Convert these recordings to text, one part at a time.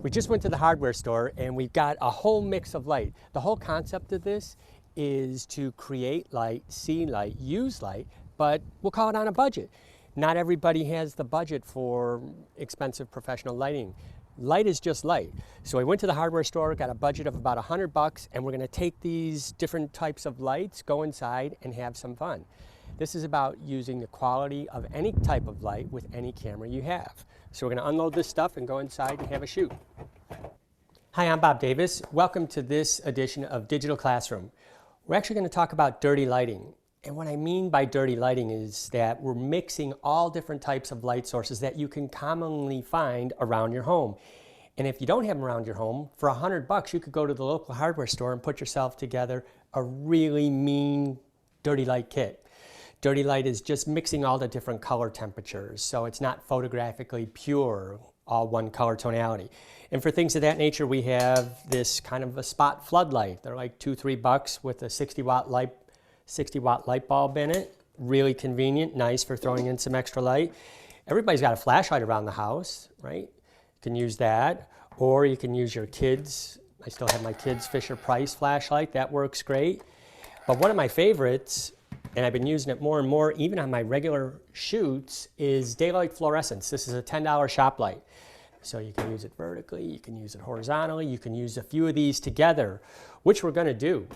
We just went to the hardware store and we've got a whole mix of light. The whole concept of this is to create light, see light, use light, but we'll call it on a budget. Not everybody has the budget for expensive professional lighting. Light is just light. So we went to the hardware store, got a budget of about $100, and we're gonna take these different types of lights, go inside and have some fun. This is about using the quality of any type of light with any camera you have. So we're gonna unload this stuff and go inside and have a shoot. Hi, I'm Bob Davis. Welcome to this edition of Digital Classroom. We're actually gonna talk about dirty lighting. And what I mean by dirty lighting is that we're mixing all different types of light sources that you can commonly find around your home. And if you don't have them around your home, for $100, you could go to the local hardware store and put yourself together a really mean dirty light kit. Dirty light is just mixing all the different color temperatures, so it's not photographically pure, all one color tonality. And for things of that nature, we have this kind of a spot floodlight. They're like $2, $3 with a 60 watt light bulb in it. Really convenient, nice for throwing in some extra light. Everybody's got a flashlight around the house, right? You can use that, or you can use your kids. I still have my kids' Fisher-Price flashlight. That works great. But one of my favorites, and I've been using it more and more even on my regular shoots, is daylight fluorescence. This is a $10 shop light. So you can use it vertically, you can use it horizontally, you can use a few of these together, which we're gonna do.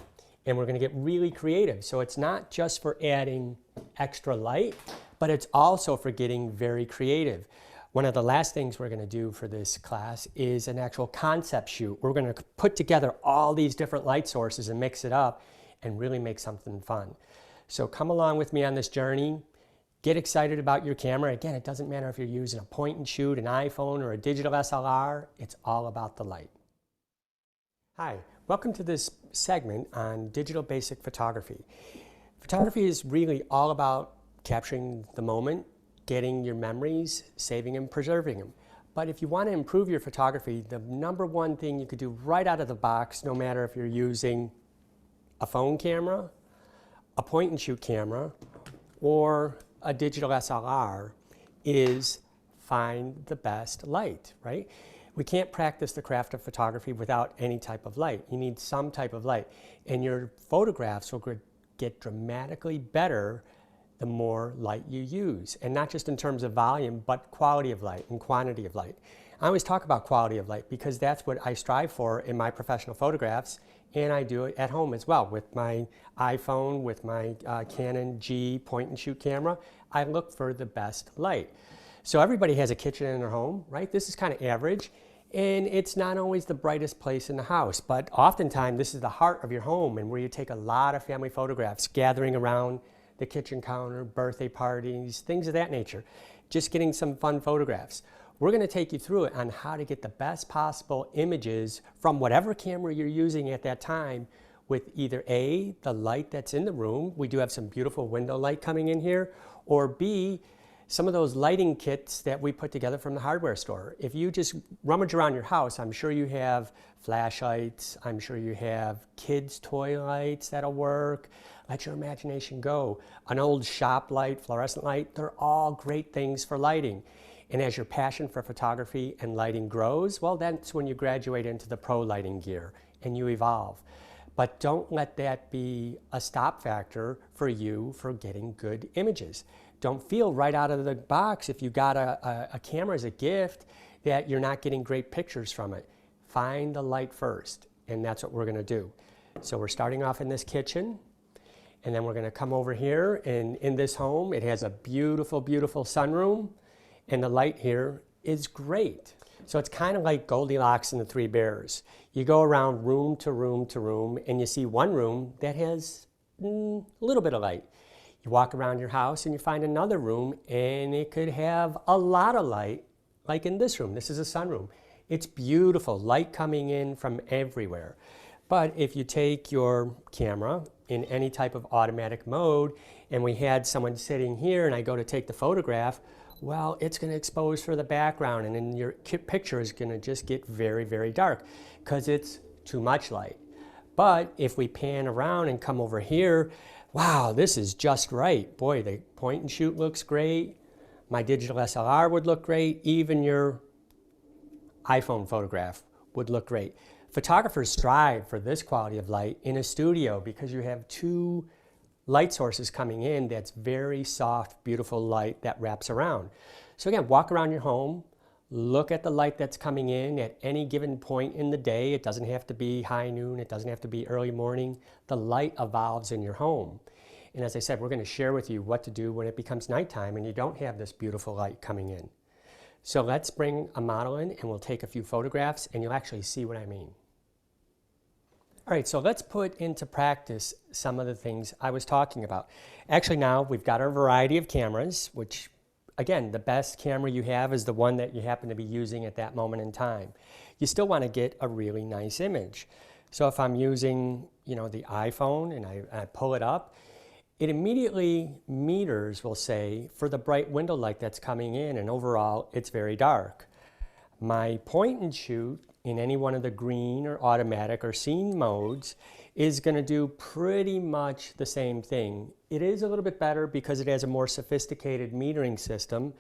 And we're gonna get really creative. So it's not just for adding extra light, but it's also for getting very creative. One of the last things we're gonna do for this class is an actual concept shoot. We're gonna put together all these different light sources and mix it up and really make something fun. So come along with me on this journey. Get excited about your camera. Again, it doesn't matter if you're using a point and shoot, an iPhone, or a digital SLR. It's all about the light. Hi, welcome to this segment on digital basic photography. Photography is really all about capturing the moment, getting your memories, saving and preserving them. But if you want to improve your photography, the number one thing you could do right out of the box, no matter if you're using a phone camera, a point and shoot camera, or a digital SLR, is find the best light, right? We can't practice the craft of photography without any type of light. You need some type of light. And your photographs will get dramatically better the more light you use. And not just in terms of volume, but quality of light and quantity of light. I always talk about quality of light because that's what I strive for in my professional photographs, and I do it at home as well with my iPhone, with my Canon G point and shoot camera. I look for the best light. So everybody has a kitchen in their home, right? This is kind of average, and it's not always the brightest place in the house, but oftentimes this is the heart of your home and where you take a lot of family photographs, gathering around the kitchen counter, birthday parties, things of that nature. Just getting some fun photographs. We're going to take you through it on how to get the best possible images from whatever camera you're using at that time with either A, the light that's in the room. We do have some beautiful window light coming in here, or B, some of those lighting kits that we put together from the hardware store. If you just rummage around your house, I'm sure you have flashlights, I'm sure you have kids' toy lights that'll work. Let your imagination go. An old shop light, fluorescent light, they're all great things for lighting. And as your passion for photography and lighting grows, well, that's when you graduate into the pro lighting gear and you evolve. But don't let that be a stop factor for you for getting good images. Don't feel right out of the box if you got a camera as a gift that you're not getting great pictures from it. Find the light first, and that's what we're gonna do. So we're starting off in this kitchen, and then we're gonna come over here, and in this home, it has a beautiful, beautiful sunroom. And the light here is great. So it's kind of like Goldilocks and the Three Bears. You go around room to room to room and you see one room that has a little bit of light. You walk around your house and you find another room and it could have a lot of light, like in this room. This is a sunroom. It's beautiful, light coming in from everywhere. But if you take your camera in any type of automatic mode and we had someone sitting here and I go to take the photograph, well, it's going to expose for the background and then your picture is going to just get very, very dark because it's too much light. But if we pan around and come over here, wow, this is just right. Boy, the point and shoot looks great. My digital SLR would look great. Even your iPhone photograph would look great. Photographers strive for this quality of light in a studio because you have two light sources coming in that's very soft, beautiful light that wraps around. So again, walk around your home, look at the light that's coming in at any given point in the day. It doesn't have to be high noon, it doesn't have to be early morning. The light evolves in your home. And as I said, we're going to share with you what to do when it becomes nighttime and you don't have this beautiful light coming in. So let's bring a model in and we'll take a few photographs and you'll actually see what I mean. All right, so let's put into practice some of the things I was talking about. Actually now we've got our variety of cameras, which again, the best camera you have is the one that you happen to be using at that moment in time. You still want to get a really nice image. So if I'm using, the iPhone and I pull it up, it immediately meters will say for the bright window light that's coming in, and overall it's very dark. My point and shoot in any one of the green or automatic or scene modes is going to do pretty much the same thing. It is a little bit better because it has a more sophisticated metering system,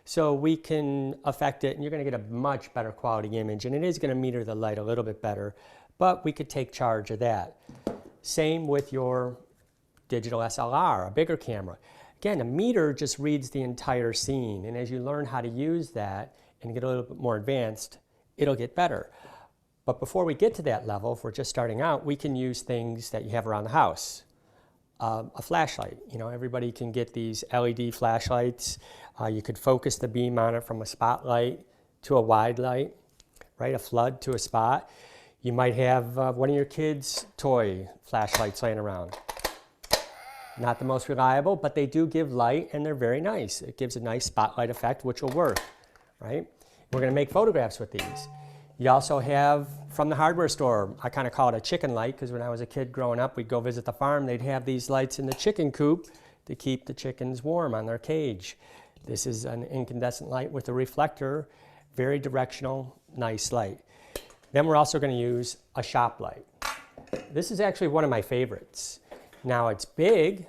so we can affect it and you're going to get a much better quality image, and it is going to meter the light a little bit better, but we could take charge of that. Same with your digital SLR, a bigger camera. Again, a meter just reads the entire scene, and as you learn how to use that and get a little bit more advanced, it'll get better. But before we get to that level, if we're just starting out, we can use things that you have around the house. A flashlight, everybody can get these LED flashlights. You could focus the beam on it from a spotlight to a wide light, right? A flood to a spot. You might have one of your kids' toy flashlights laying around. Not the most reliable, but they do give light and they're very nice. It gives a nice spotlight effect, which will work, right? We're going to make photographs with these. You also have from the hardware store, I kind of call it a chicken light because when I was a kid growing up, we'd go visit the farm, they'd have these lights in the chicken coop to keep the chickens warm on their cage. This is an incandescent light with a reflector, very directional, nice light. Then we're also going to use a shop light. This is actually one of my favorites. Now it's big,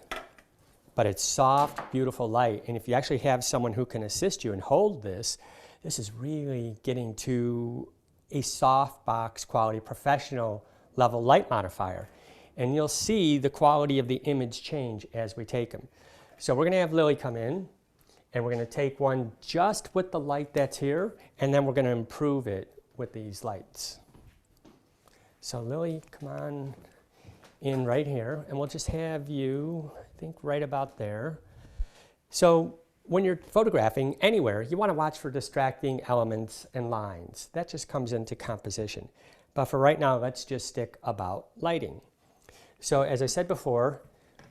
but it's soft, beautiful light. And if you actually have someone who can assist you and hold this, this is really getting to a soft box quality, professional level light modifier. And you'll see the quality of the image change as we take them. So we're going to have Lily come in, and we're going to take one just with the light that's here, and then we're going to improve it with these lights. So Lily, come on in right here, and we'll just have you, I think, right about there. So when you're photographing anywhere, you want to watch for distracting elements and lines. That just comes into composition. But for right now, let's just stick about lighting. So as I said before,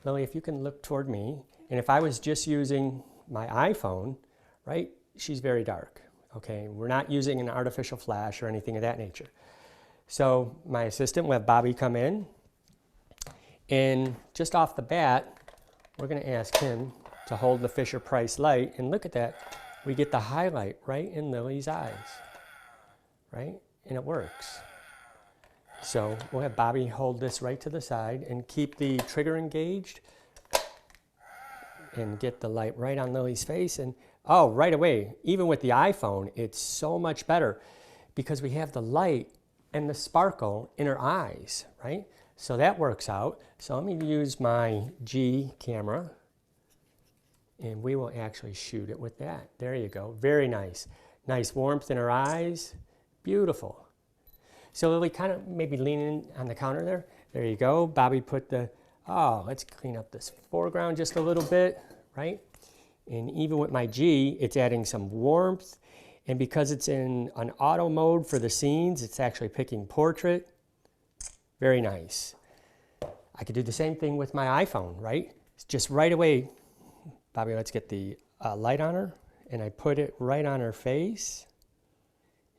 Lily, if you can look toward me, and if I was just using my iPhone, right, she's very dark, okay? We're not using an artificial flash or anything of that nature. So my assistant will have Bobby come in, and just off the bat, we're going to ask him to hold the Fisher-Price light, and look at that, we get the highlight right in Lily's eyes, right? And it works. So we'll have Bobby hold this right to the side and keep the trigger engaged and get the light right on Lily's face. And oh, right away, even with the iPhone, it's so much better because we have the light and the sparkle in her eyes, right? So that works out. So let me use my G camera, and we will actually shoot it with that. There you go. Very nice. Nice warmth in her eyes. Beautiful. So Lily, kind of maybe lean in on the counter there. There you go. Bobby put the, let's clean up this foreground just a little bit, right? And even with my G, it's adding some warmth. And because it's in an auto mode for the scenes, it's actually picking portrait. Very nice. I could do the same thing with my iPhone, right? It's just right away. Bobby, let's get the light on her, and I put it right on her face,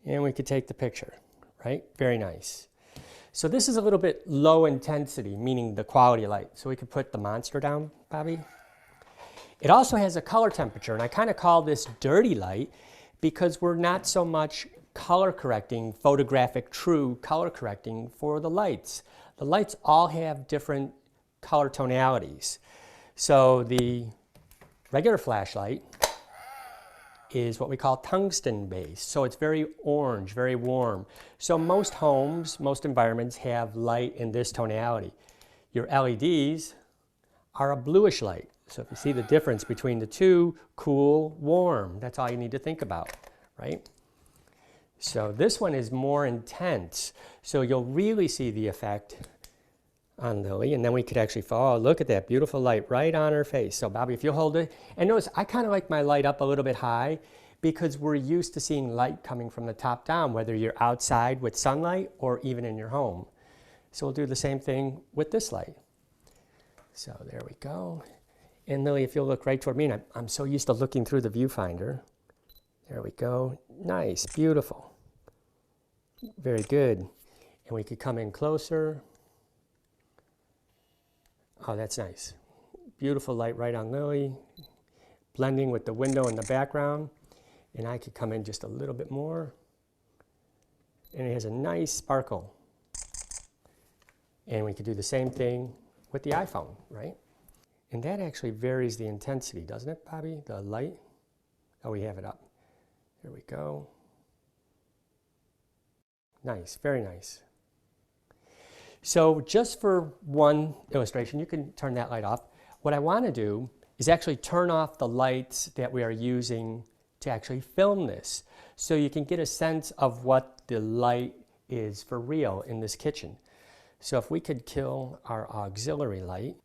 and we could take the picture, right? Very nice. So this is a little bit low intensity, meaning the quality of light. So we could put the monster down, Bobby. It also has a color temperature, and I kind of call this dirty light because we're not so much color correcting, photographic true color correcting for the lights. The lights all have different color tonalities. So the regular flashlight is what we call tungsten based. So it's very orange, very warm. So most homes, most environments have light in this tonality. Your LEDs are a bluish light. So if you see the difference between the two, cool, warm, that's all you need to think about, right? So this one is more intense. So you'll really see the effect on Lily, and then we could actually, oh, look at that beautiful light right on her face. So Bobby, if you hold it, and notice I kind of like my light up a little bit high because we're used to seeing light coming from the top down, whether you're outside with sunlight or even in your home. So we'll do the same thing with this light. So there we go. And Lily, if you'll look right toward me, and I'm so used to looking through the viewfinder. There we go. Nice, beautiful. Very good. And we could come in closer. Oh, that's nice. Beautiful light right on Lily, blending with the window in the background. And I could come in just a little bit more. And it has a nice sparkle. And we could do the same thing with the iPhone, right? And that actually varies the intensity, doesn't it, Bobby? The light? Oh, we have it up. There we go. Nice, very nice. So just for one illustration, you can turn that light off. What I want to do is actually turn off the lights that we are using to actually film this, so you can get a sense of what the light is for real in this kitchen. So if we could kill our auxiliary light.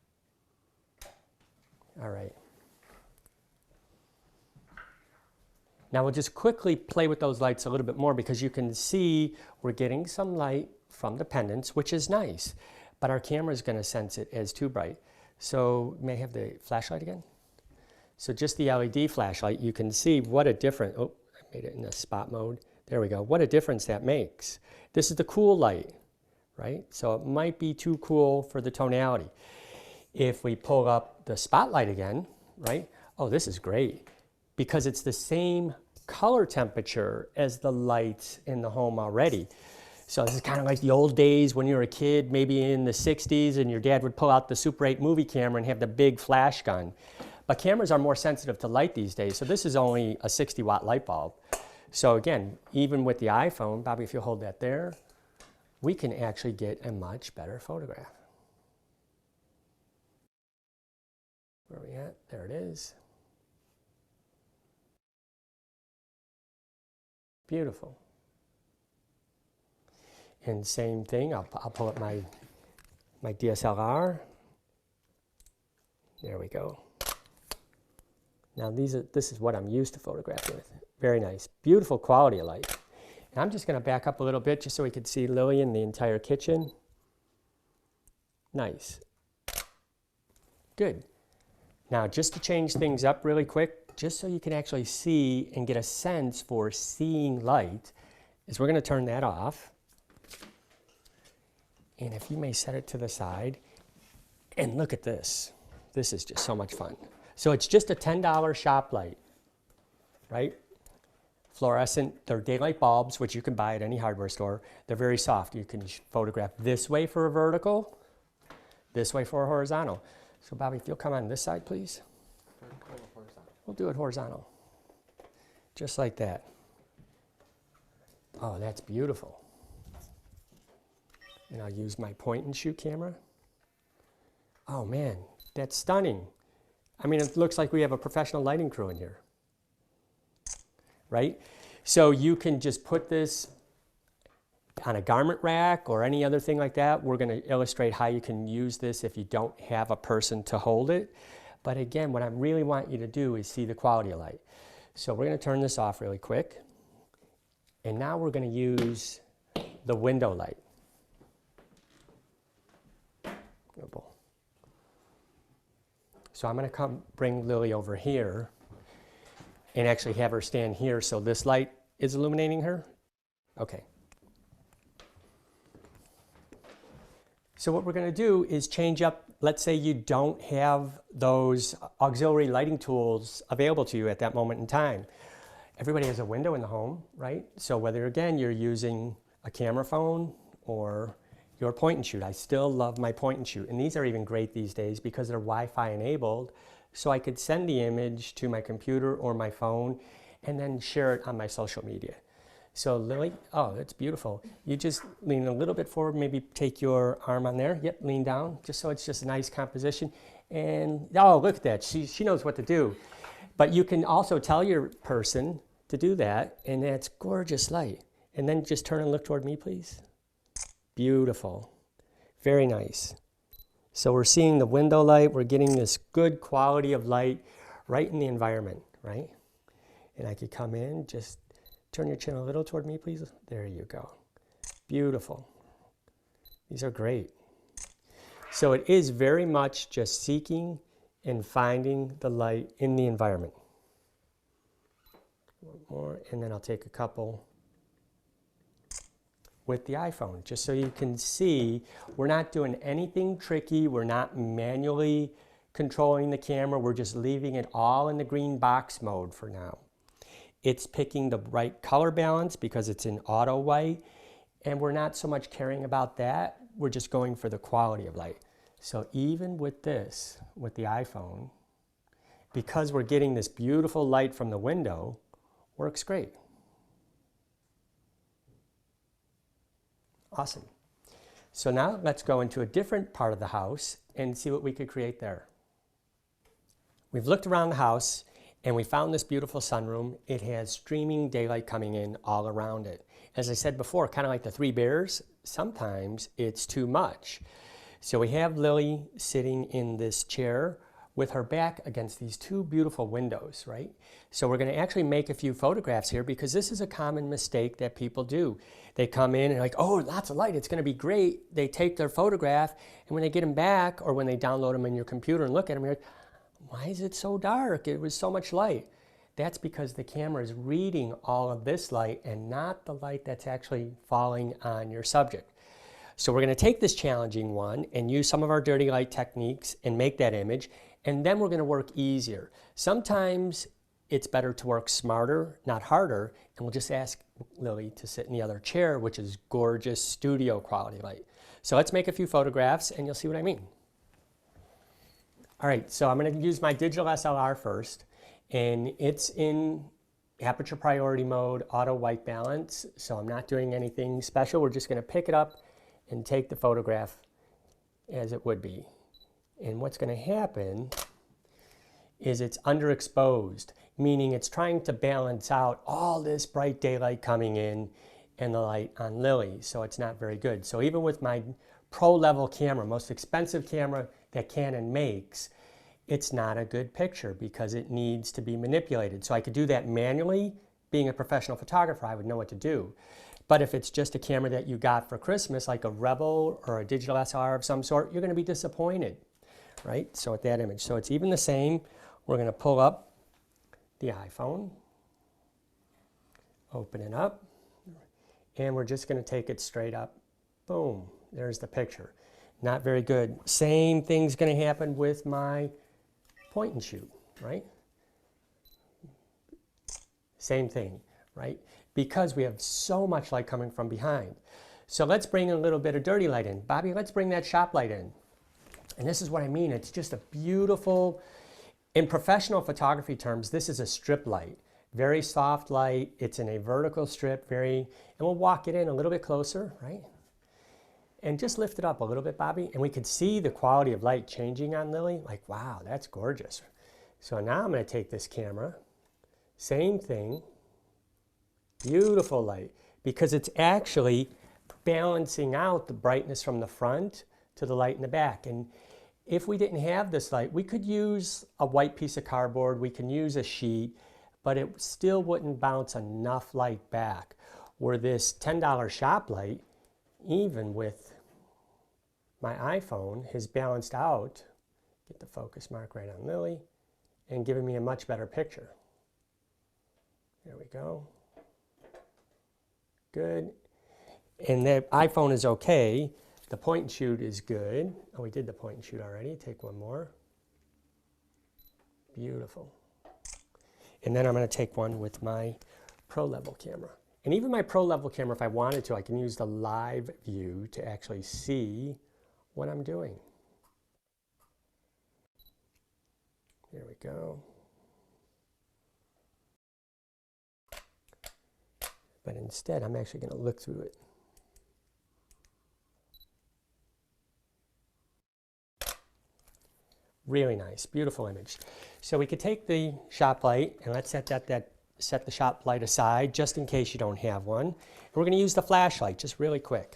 All right. Now we'll just quickly play with those lights a little bit more because you can see we're getting some light from the pendants, which is nice, but our camera is going to sense it as too bright. So may I have the flashlight again? So just the LED flashlight, you can see what a difference. Oh, I made it in the spot mode. There we go. What a difference that makes. This is the cool light, right? So it might be too cool for the tonality. If we pull up the spotlight again, right? Oh, this is great because it's the same color temperature as the lights in the home already. So this is kind of like the old days when you were a kid, maybe in the 60s, and your dad would pull out the Super 8 movie camera and have the big flash gun. But cameras are more sensitive to light these days, so this is only a 60-watt light bulb. So again, even with the iPhone, Bobby, if you hold that there, we can actually get a much better photograph. Where are we at? There it is. Beautiful. And same thing, I'll pull up my DSLR. There we go. Now this is what I'm used to photographing with. Very nice, beautiful quality of light. And I'm just going to back up a little bit just so we can see Lily in the entire kitchen. Nice. Good. Now just to change things up really quick, just so you can actually see and get a sense for seeing light, is we're going to turn that off. And if you may set it to the side, and look at this. This is just so much fun. So it's just a $10 shop light, right? Fluorescent, they're daylight bulbs, which you can buy at any hardware store. They're very soft. You can photograph this way for a vertical, this way for a horizontal. So Bobby, if you'll come on this side, please. We'll do it horizontal, just like that. Oh, that's beautiful. And I'll use my point and shoot camera. Oh man, that's stunning. I mean, it looks like we have a professional lighting crew in here, right? So you can just put this on a garment rack or any other thing like that. We're going to illustrate how you can use this if you don't have a person to hold it. But again, what I really want you to do is see the quality of light. So we're going to turn this off really quick. And now we're going to use the window light. So I'm going to bring Lily over here and actually have her stand here so this light is illuminating her. Okay. So what we're going to do is change up. Let's say you don't have those auxiliary lighting tools available to you at that moment in time. Everybody has a window in the home, right? So whether, again, you're using a camera phone or your point and shoot. I still love my point and shoot. And these are even great these days because they're Wi-Fi enabled. So I could send the image to my computer or my phone and then share it on my social media. So Lily, oh, that's beautiful. You just lean a little bit forward, maybe take your arm on there. Yep, lean down, just so it's just a nice composition. And oh, look at that, she knows what to do. But you can also tell your person to do that, and that's gorgeous light. And then just turn and look toward me, please. Beautiful, very nice. So we're seeing the window light, we're getting this good quality of light right in the environment, right? And I could come in, just turn your chin a little toward me, please. There you go. Beautiful. These are great. So it is very much just seeking and finding the light in the environment. One more, and then I'll take a couple with the iPhone, just so you can see we're not doing anything tricky. We're not manually controlling the camera. We're just leaving it all in the green box mode for now. It's picking the right color balance because it's in auto white, and we're not so much caring about that. We're just going for the quality of light. So even with this, with the iPhone, because we're getting this beautiful light from the window, works great. Awesome. So now let's go into a different part of the house and see what we could create there. We've looked around the house and we found this beautiful sunroom. It has streaming daylight coming in all around it. As I said before, kind of like the Three Bears, sometimes it's too much. So we have Lily sitting in this chair with her back against these two beautiful windows, right? So we're going to actually make a few photographs here because this is a common mistake that people do. They come in and like, oh, lots of light, it's going to be great. They take their photograph, and when they get them back or when they download them in your computer and look at them, you're like, why is it so dark? It was so much light. That's because the camera is reading all of this light and not the light that's actually falling on your subject. So we're going to take this challenging one and use some of our dirty light techniques and make that image, and then we're going to work easier. Sometimes it's better to work smarter, not harder, and we'll just ask Lily to sit in the other chair, which is gorgeous studio quality light. So let's make a few photographs and you'll see what I mean. All right, so I'm going to use my digital SLR first, and it's in aperture priority mode, auto white balance, so I'm not doing anything special. We're just going to pick it up and take the photograph as it would be. And what's going to happen is it's underexposed, meaning it's trying to balance out all this bright daylight coming in and the light on Lily, so it's not very good. So even with my pro level camera, most expensive camera that Canon makes, it's not a good picture because it needs to be manipulated. So I could do that manually. Being a professional photographer, I would know what to do. But if it's just a camera that you got for Christmas, like a Rebel or a digital SLR of some sort, you're going to be disappointed, right? So with that image, so it's even the same. We're going to pull up the iPhone, open it up, and we're just going to take it straight up. Boom, there's the picture. Not very good. Same thing's going to happen with my point and shoot, right? Same thing, right? Because we have so much light coming from behind. So let's bring a little bit of dirty light in. Bobby, let's bring that shop light in. And this is what I mean. It's just a beautiful, in professional photography terms, this is a strip light. Very soft light. It's in a vertical strip, and we'll walk it in a little bit closer, right? And just lift it up a little bit, Bobby. And we could see the quality of light changing on Lily. Like, wow, that's gorgeous. So now I'm going to take this camera. Same thing. Beautiful light, because it's actually balancing out the brightness from the front to the light in the back. And if we didn't have this light, we could use a white piece of cardboard, we can use a sheet, but it still wouldn't bounce enough light back. Where this $10 shop light, even with my iPhone, has balanced out, get the focus mark right on Lily, and giving me a much better picture. There we go. Good. And the iPhone is okay. The point and shoot is good. Oh, we did the point and shoot already. Take one more. Beautiful. And then I'm going to take one with my pro level camera. And even my pro level camera, if I wanted to, I can use the live view to actually see what I'm doing. There we go. but instead I'm actually going to look through it. Really nice, beautiful image. So we could take the shop light and let's set the shop light aside just in case you don't have one. And we're going to use the flashlight just really quick.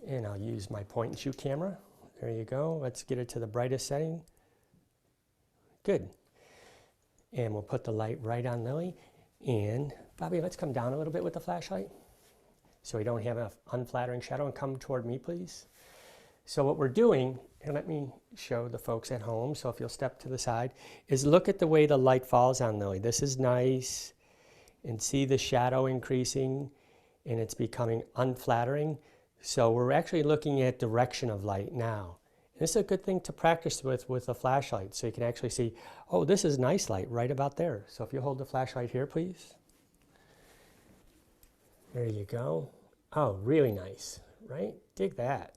And I'll use my point and shoot camera. There you go. Let's get it to the brightest setting. Good. And we'll put the light right on Lily. And Bobby, let's come down a little bit with the flashlight so we don't have an unflattering shadow, and come toward me, please. So what we're doing, and let me show the folks at home, so if you'll step to the side, is look at the way the light falls on Lily. This is nice, and see the shadow increasing, and it's becoming unflattering. So we're actually looking at direction of light now. And this is a good thing to practice with a flashlight, so you can actually see, oh, this is nice light right about there. So if you hold the flashlight here, please. There you go. Oh, really nice, right? Dig that.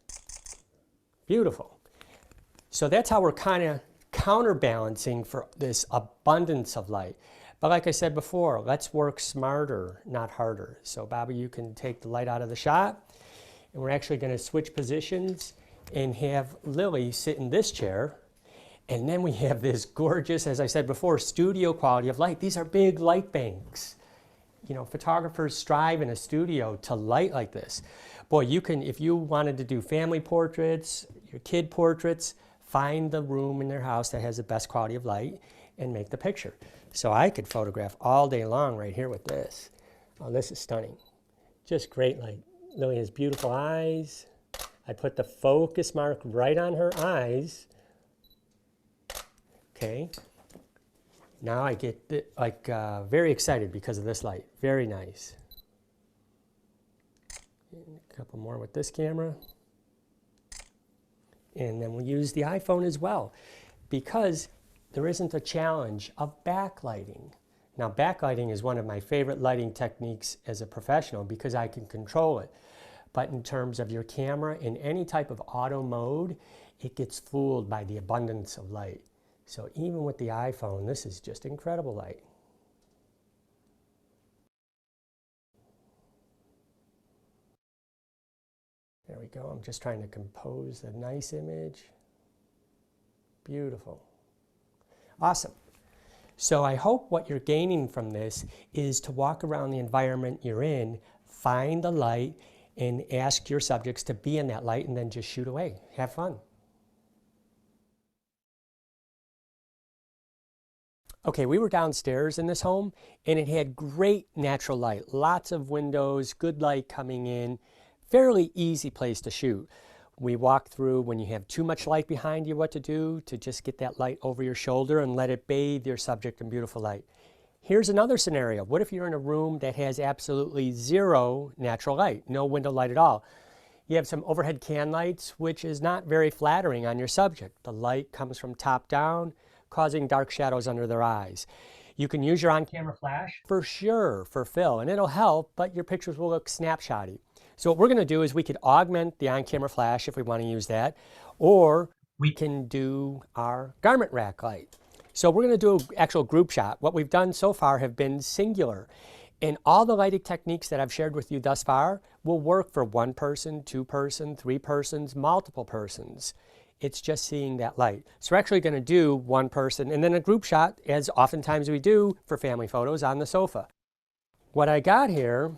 Beautiful. So that's how we're kind of counterbalancing for this abundance of light. But like I said before, let's work smarter, not harder. So Bobby, you can take the light out of the shot, and we're actually going to switch positions and have Lily sit in this chair. And then we have this gorgeous, as I said before, studio quality of light. These are big light banks. You know, photographers strive in a studio to light like this. Boy, you can, if you wanted to do family portraits, your kid portraits, find the room in their house that has the best quality of light and make the picture. So I could photograph all day long right here with this. Oh, this is stunning. Just great light. Lily has beautiful eyes. I put the focus mark right on her eyes. Okay. Now I get very excited because of this light. Very nice. And a couple more with this camera. And then we'll use the iPhone as well, because there isn't a challenge of backlighting. Now, backlighting is one of my favorite lighting techniques as a professional because I can control it. But in terms of your camera, in any type of auto mode, it gets fooled by the abundance of light. So even with the iPhone, this is just incredible light. There we go. I'm just trying to compose a nice image. Beautiful. Awesome. So I hope what you're gaining from this is to walk around the environment you're in, find the light, and ask your subjects to be in that light, and then just shoot away. Have fun. Okay, we were downstairs in this home, and it had great natural light. Lots of windows, good light coming in. Fairly easy place to shoot. We walked through when you have too much light behind you what to do to just get that light over your shoulder and let it bathe your subject in beautiful light. Here's another scenario. What if you're in a room that has absolutely zero natural light, no window light at all? You have some overhead can lights, which is not very flattering on your subject. The light comes from top down, causing dark shadows under their eyes. You can use your on-camera flash for sure for fill, and it'll help, but your pictures will look snapshotty. So what we're going to do is we could augment the on-camera flash if we want to use that, or we can do our garment rack light. So we're going to do an actual group shot. What we've done so far have been singular. And all the lighting techniques that I've shared with you thus far will work for one person, two person, three persons, multiple persons. It's just seeing that light. So we're actually going to do one person and then a group shot, as oftentimes we do for family photos, on the sofa. What I got here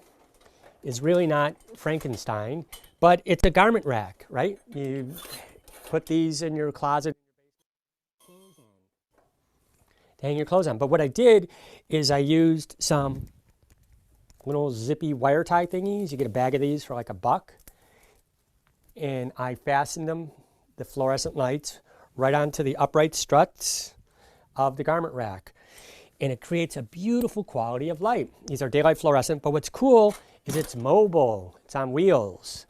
is really not Frankenstein, but it's a garment rack, right? You put these in your closet to hang your clothes on. But what I did is I used some little zippy wire tie thingies. You get a bag of these for like $1. And I fastened them, the fluorescent lights, right onto the upright struts of the garment rack. And it creates a beautiful quality of light. These are daylight fluorescent, but what's cool is it's mobile. It's on wheels.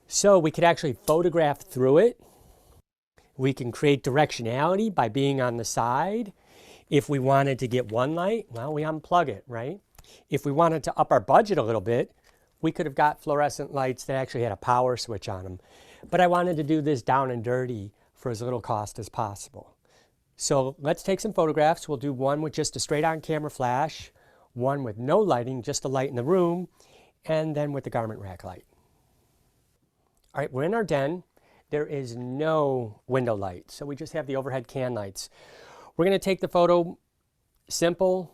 So we could actually photograph through it. We can create directionality by being on the side. If we wanted to get one light, well, we unplug it, right? If we wanted to up our budget a little bit, we could have got fluorescent lights that actually had a power switch on them. But I wanted to do this down and dirty for as little cost as possible. So let's take some photographs. We'll do one with just a straight on camera flash, one with no lighting, just a light in the room, and then with the garment rack light. All right, we're in our den. There is no window light, so we just have the overhead can lights. We're going to take the photo simple,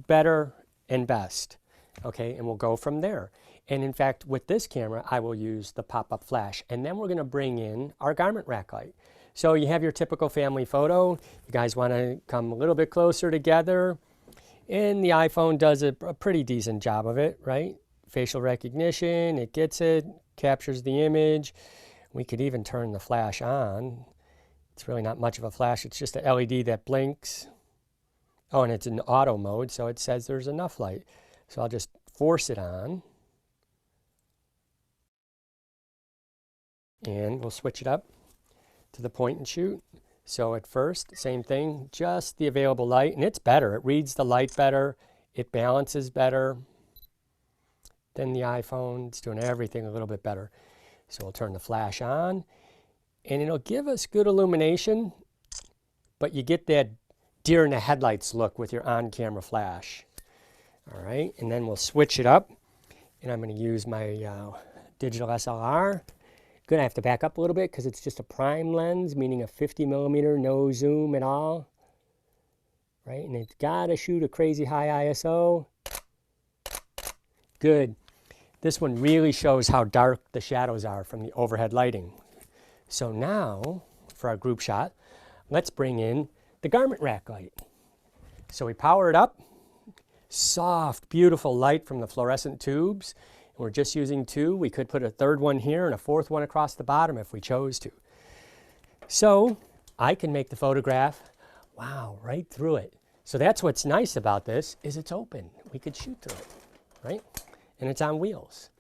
better, and best, okay, and we'll go from there. And in fact, with this camera, I will use the pop-up flash, and then we're going to bring in our garment rack light. So you have your typical family photo. You guys want to come a little bit closer together, and the iPhone does a pretty decent job of it, right? Facial recognition, it gets it, captures the image. We could even turn the flash on. It's really not much of a flash, it's just an LED that blinks. Oh, and it's in auto mode, so it says there's enough light. So I'll just force it on. And we'll switch it up to the point and shoot. So at first, same thing, just the available light, and it's better. It reads the light better, it balances better than the iPhone. It's doing everything a little bit better. So we'll turn the flash on, and it'll give us good illumination, but you get that deer in the headlights look with your on-camera flash. All right, and then we'll switch it up, and I'm going to use my digital SLR. Gonna have to back up a little bit because it's just a prime lens, meaning a 50mm, no zoom at all, right? And it's gotta shoot a crazy high ISO. Good. This one really shows how dark the shadows are from the overhead lighting. So now, for our group shot, let's bring in the garment rack light. So we power it up, soft, beautiful light from the fluorescent tubes. We're just using two. We could put a third one here and a fourth one across the bottom if we chose to. So I can make the photograph, wow, right through it. So that's what's nice about this, is it's open. We could shoot through it, right? And it's on wheels.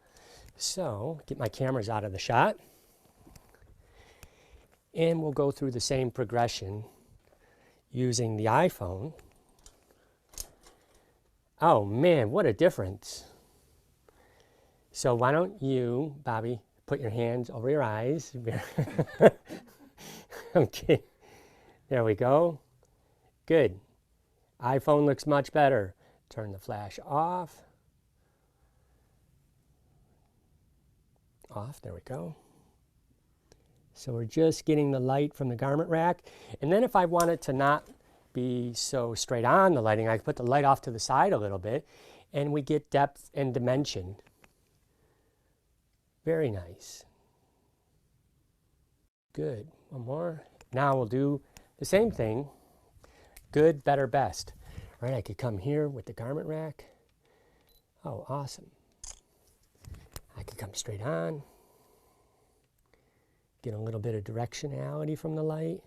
So get my cameras out of the shot. And we'll go through the same progression using the iPhone. Oh man, what a difference. So why don't you, Bobby, put your hands over your eyes. Okay, there we go. Good. iPhone looks much better. Turn the flash off. Off, there we go. So we're just getting the light from the garment rack. And then if I want it to not be so straight on the lighting, I can put the light off to the side a little bit, and we get depth and dimension. Very nice. Good. One more. Now we'll do the same thing. Good, better, best. All right, I could come here with the garment rack. Oh, awesome. I could come straight on. Get a little bit of directionality from the light.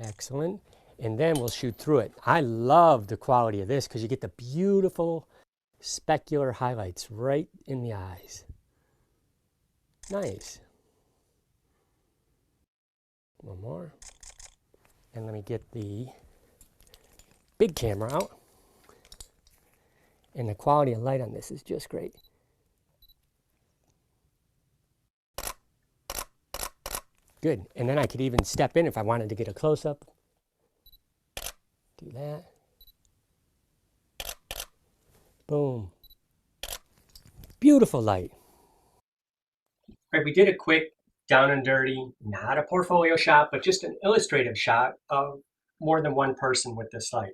Excellent. And then we'll shoot through it. I love the quality of this because you get the beautiful specular highlights right in the eyes. Nice. One more. And let me get the big camera out. And the quality of light on this is just great. Good. And then I could even step in if I wanted to get a close-up. Do that. Boom. Beautiful light. All right, we did a quick down and dirty, not a portfolio shot, but just an illustrative shot of more than one person with this light.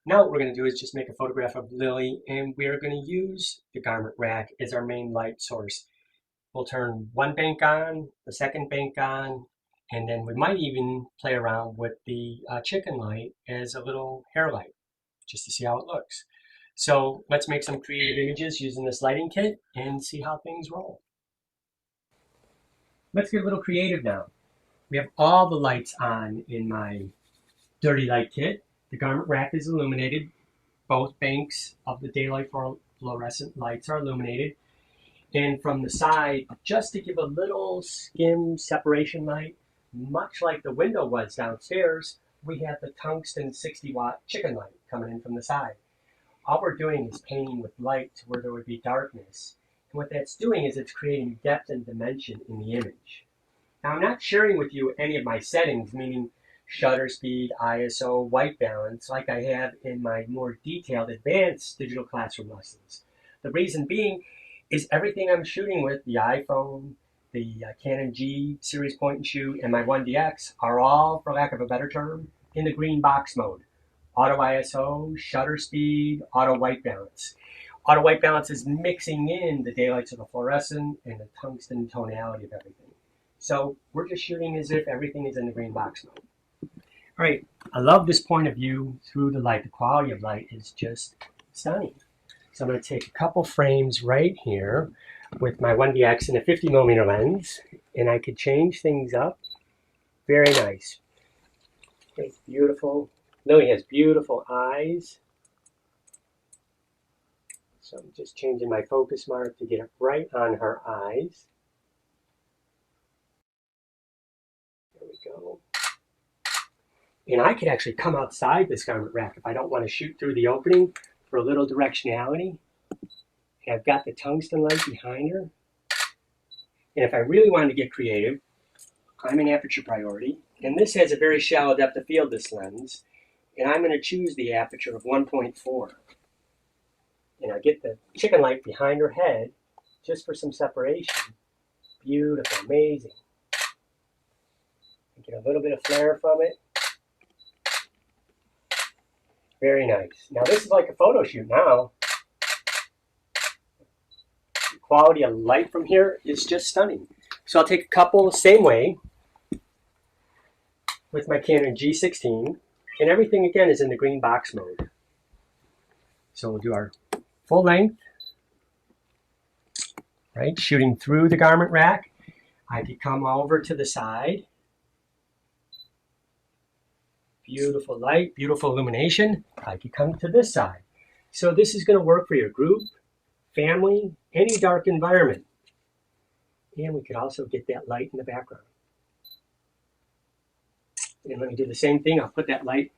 Now what we're going to do is just make a photograph of Lily, and we are going to use the garment rack as our main light source. We'll turn one bank on, the second bank on, and then we might even play around with the chicken light as a little hair light, just to see how it looks. So let's make some creative images using this lighting kit and see how things roll. Let's get a little creative now. We have all the lights on in my dirty light kit. The garment rack is illuminated. Both banks of the daylight fluorescent lights are illuminated. And from the side, just to give a little skim separation light, much like the window was downstairs, we have the tungsten 60-watt chicken light coming in from the side. All we're doing is painting with light to where there would be darkness. And what that's doing is it's creating depth and dimension in the image. Now I'm not sharing with you any of my settings, meaning shutter speed, ISO, white balance, like I have in my more detailed advanced digital classroom lessons. The reason being is everything I'm shooting with, the iPhone, the Canon G series point and shoot, and my 1DX are all, for lack of a better term, in the green box mode. Auto ISO, shutter speed, auto white balance. Auto white balance is mixing in the daylights of the fluorescent and the tungsten tonality of everything. So we're just shooting as if everything is in the green box mode. All right, I love this point of view through the light. The quality of light is just stunning. So I'm going to take a couple frames right here with my 1DX and a 50mm lens, and I could change things up. Very nice. It's beautiful. Lily has beautiful eyes. So I'm just changing my focus mark to get it right on her eyes. There we go. And I could actually come outside this garment rack if I don't want to shoot through the opening for a little directionality. And I've got the tungsten light behind her. And if I really wanted to get creative, I'm in aperture priority. And this has a very shallow depth of field, this lens. And I'm going to choose the aperture of 1.4. And I get the chicken light behind her head just for some separation. Beautiful, amazing. I get a little bit of flare from it. Very nice. Now this is like a photo shoot now. The quality of light from here is just stunning. So I'll take a couple the same way with my Canon G16, and everything again is in the green box mode. So we'll do our full length, right? Shooting through the garment rack. I could come over to the side. Beautiful light, beautiful illumination. I could come to this side. So this is going to work for your group, family, any dark environment. And we could also get that light in the background. And let me do the same thing. I'll put that light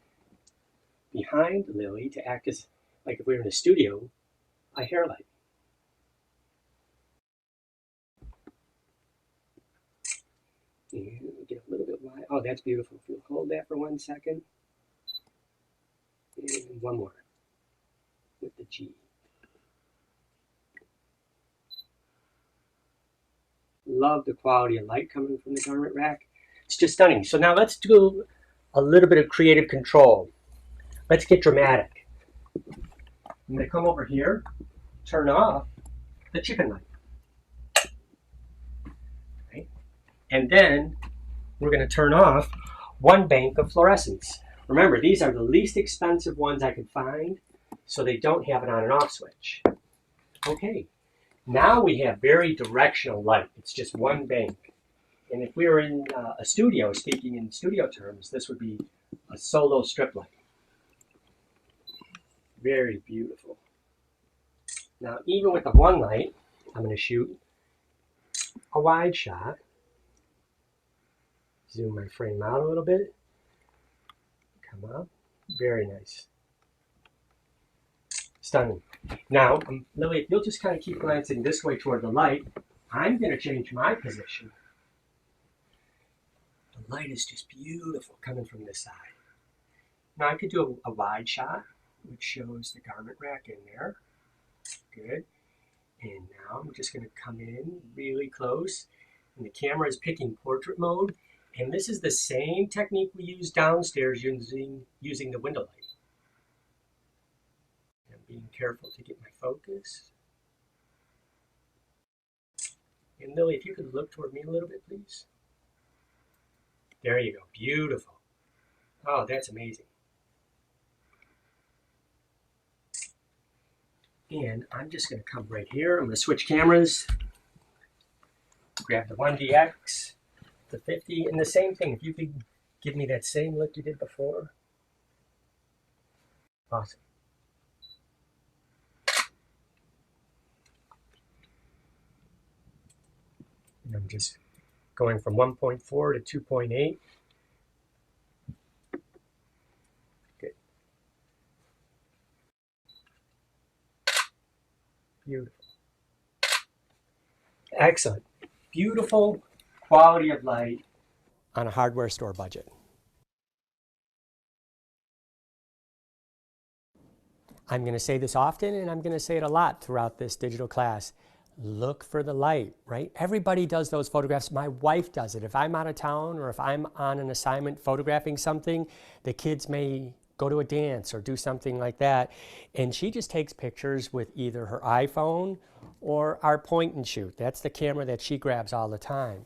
behind Lily to act as, like if we were in a studio, a hair light. And get a little bit wide. Oh, that's beautiful. If you'll hold that for 1 second. And one more with the G. Love the quality of light coming from the garment rack. It's just stunning. So now let's do a little bit of creative control. Let's get dramatic. I'm going to come over here, turn off the chicken light. Right? And then we're going to turn off one bank of fluorescents. Remember, these are the least expensive ones I could find, so they don't have an on and off switch. Okay, now we have very directional light. It's just one bank. And if we were in a studio, speaking in studio terms, this would be a solo strip light. Very beautiful. Now, even with the one light, I'm going to shoot a wide shot. Zoom my frame out a little bit. Come up. Very nice. Stunning. Now, Lily, if you'll just kind of keep glancing this way toward the light, I'm going to change my position. The light is just beautiful coming from this side. Now I could do a wide shot, which shows the garment rack in there. Good. And now I'm just going to come in really close. And the camera is picking portrait mode. And this is the same technique we use downstairs using the window light. I'm being careful to get my focus. And Lily, if you could look toward me a little bit, please. There you go. Beautiful. Oh, that's amazing. And I'm just going to come right here. I'm going to switch cameras. Grab the 1DX, the 50, and the same thing. If you could give me that same look you did before. Awesome. And I'm just going from 1.4 to 2.8. Good. Beautiful. Excellent. Beautiful quality of light on a hardware store budget. I'm going to say this often, and I'm going to say it a lot throughout this digital class. Look for the light, right? Everybody does those photographs. My wife does it. If I'm out of town or if I'm on an assignment photographing something, the kids may go to a dance or do something like that, and she just takes pictures with either her iPhone or our point and shoot. That's the camera that she grabs all the time.